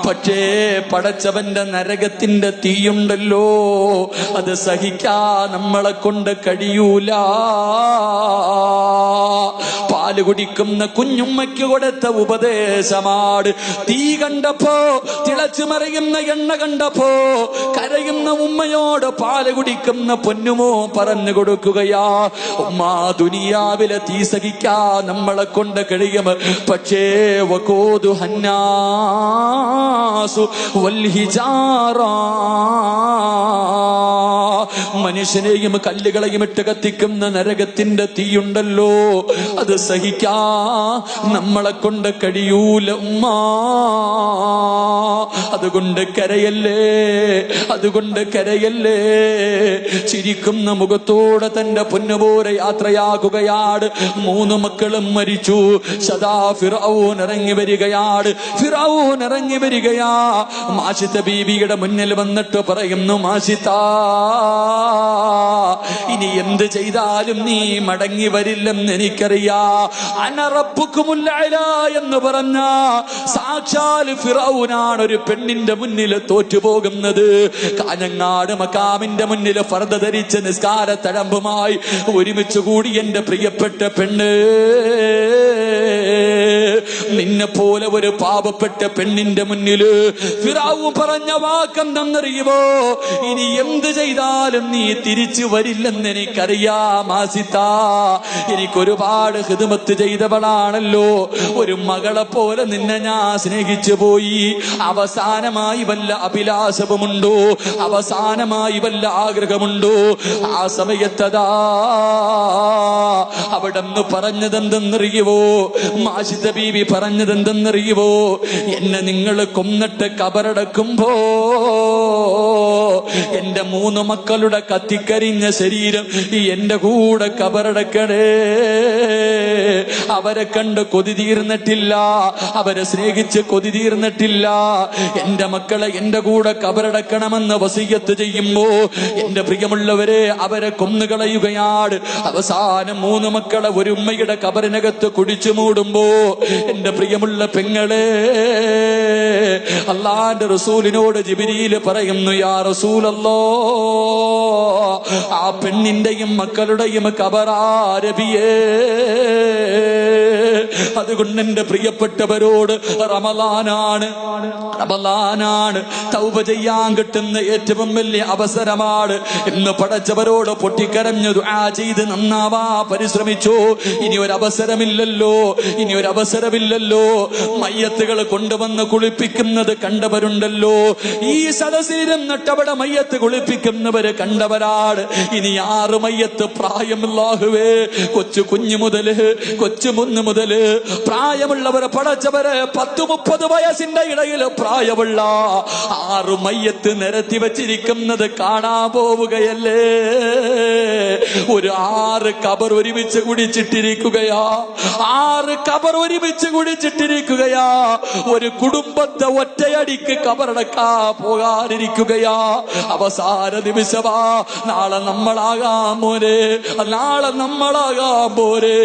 പക്ഷേ പടച്ചവന്റെ നരകത്തിന്റെ തീയുണ്ടല്ലോ, അത് സഹിക്കാ നമ്മളെ കൊണ്ട് കഴിയൂല. പാല് കുടിക്കുന്ന കുഞ്ഞുമ്മയ്ക്ക് കൊടുത്ത ഉപദേശമാണ്. തീ കണ്ടപ്പോ, തിളച്ചു മറിയുന്ന എണ്ണ കണ്ടപ്പോ കരയുന്ന ഉമ്മയോട് പാല് കുടിക്കുന്ന പൊന്നുമോ പറഞ്ഞു കൊടുക്കുകയാ, ഉമ്മ, ദുനിയാവിലെ തീ സഹിക്കാ നമ്മളെ കൊണ്ട് കഴിയും, പക്ഷേ വഖൂദു ഹന്നാസു വൽ ഹിജാറ, മനുഷ്യനെയും കല്ലുകളെയും ഇട്ട് കത്തിക്കുന്ന നരകത്തിന്റെ തീയുണ്ടല്ലോ, അത് സഹിക്കാ നമ്മളെ കൊണ്ട് കഴിയൂല ഉമ്മ. അതുകൊണ്ട് കരയല്ലേ, അതുകൊണ്ട് കരയല്ലേ. ചിരിക്കുന്ന മുഖത്തോടെ തന്റെ പൊന്നുപോലെ യാത്രയാകുകയാണ്. 3 മക്കളും മരിച്ചു. സദാ ഫിർഔൻ ഇറങ്ങി വരികയാണ്, ഫിർഔൻ ഇറങ്ങി വരികയാ. മാഷിത്ത ബീവിയുടെ മുന്നിൽ വന്നിട്ട് പറയുന്നു, മാഷിത്ത, ഇനി എന്ത് ചെയ്താലും നീ മടങ്ങി വരില്ലെന്ന് എനിക്കറിയാ. അന റബ്ബുക്കുമുൽ അഅ്ലാ എന്ന് പറഞ്ഞ സാക്ഷാൽ ഫിർഔനാണ് ഒരു പെണ്ണിന്റെ മുന്നിൽ തോറ്റുപോകുന്നത്. കാഞ്ഞങ്ങാട് മക്കാമിന്റെ മുന്നിൽ ഫർദ ധരിച്ച് നിസ്കാര തഴമ്പുമായി ഒരുമിച്ച് കൂടി എന്റെ പ്രിയപ്പെട്ട പെണ്ണ്, നിന്നെ പോലെ ഒരു പാപപ്പെട്ട പെണ്ണിന്റെ മുന്നില് ഫിർഔൻ പറഞ്ഞ വാക്കെന്തെന്നറിയുമോ? ഇനി എന്ത് ചെയ്താലും നീ തിരിച്ചു വരില്ലെന്ന് എനിക്കറിയാം ആസിത്ത. എനിക്കൊരുപാട് ഖിദ്മത്ത് ചെയ്തവളാണല്ലോ, ഒരു മകളെ പോലെ നിന്നെ ഞാൻ സ്നേഹിച്ചു പോയി. അവസാനമായി വല്ല അഭിലാഷവുമുണ്ടോ? അവസാനമായി വല്ല ആഗ്രഹമുണ്ടോ? ആ സമയത്തതാ അവിടെന്ന് പറഞ്ഞതെന്തെന്നറിയുവോ? മാഷിദ ബീവി പറഞ്ഞതെന്തെന്നറിയുവോ? എന്നെ നിങ്ങൾ കൊന്നിട്ട് കബറടക്കുമ്പോ എന്റെ 3 മക്കളുടെ കത്തിക്കരിഞ്ഞ ശരീരം എന്റെ കൂടെ കബറടക്കണേ. അവരെ കണ്ട് കൊതി തീർന്നിട്ടില്ല, അവരെ സ്നേഹിച്ച് കൊതി തീർന്നിട്ടില്ല. എന്റെ മക്കളെ എന്റെ കൂടെ കബറടക്കണമെന്ന് വസിയത്ത് ചെയ്യുമ്പോ എന്റെ പ്രിയമുള്ളവരെ അവരെ കൊന്നുകളയുകയാണ്. അവസാനം 3 മക്കളെ ഒരു ഉമ്മയുടെ കബറിനകത്ത് കുടിച്ചു മൂടുമ്പോ എന്റെ പ്രിയമുള്ള പെങ്ങളെ, അല്ലാഹുവിന്റെ റസൂലിനോട് ജിബ്രീൽ പറയുന്നു, യാ റസൂലല്ലാഹ്, ആ പെണ്ണിന്റെയും മക്കളുടെയും കബറാരബിയേ. അതുകൊണ്ട് എന്റെ പ്രിയപ്പെട്ടവരോട് റമളാനാണ്, റമളാനാണ് തൗബ ചെയ്യാൻ കിട്ടുന്ന ഏറ്റവും വലിയ അവസരമാണ് എന്ന് പടച്ചവരോട് പൊട്ടിക്കരഞ്ഞു ദുആ ചെയ്ത് നന്നാവാ പരിശ്രമിച്ചു. ഇനി ഒരു അവസരമില്ലല്ലോ, ഇനി ഒരു അവസരമില്ലല്ലോ. മയ്യത്തുകൾ കൊണ്ടുവന്ന് കുളിപ്പിക്കുന്നത് കണ്ടവരുണ്ടല്ലോ. ഈ സദസ്സിലിരുന്നിട്ട് അവിടെ മയ്യത്ത് കുളിപ്പിക്കുന്നവര് കണ്ടവരാണ്. ഇനി 6 മയ്യത്ത് പ്രായമുള്ളാഹുവേ, കുഞ്ഞു മുതല് പ്രായമുള്ളവരെ പടച്ചവരെ 10-30 വയസ്സിന്റെ ഇടയിൽ പ്രായമുള്ള 6 മയ്യത്ത് നിരത്തി വച്ചിരിക്കുന്നത് കാണാൻ പോവുകയല്ലേ. ഒരു 6 കബർ ഒരുമിച്ച് കുടിച്ചിട്ടിരിക്കുകയാ, 6 കബർ ഒരുമിച്ച് കുടിച്ചിട്ടിരിക്കുകയാ. ഒരു കുടുംബത്തെ ഒറ്റയടിക്ക് കബറടക്കാ പോകാനിരിക്കുകയാ. അവസാന നിമിഷമാ. നാളെ നമ്മളാകാൻ പോരെ, നാളെ നമ്മളാകാൻ പോരെ.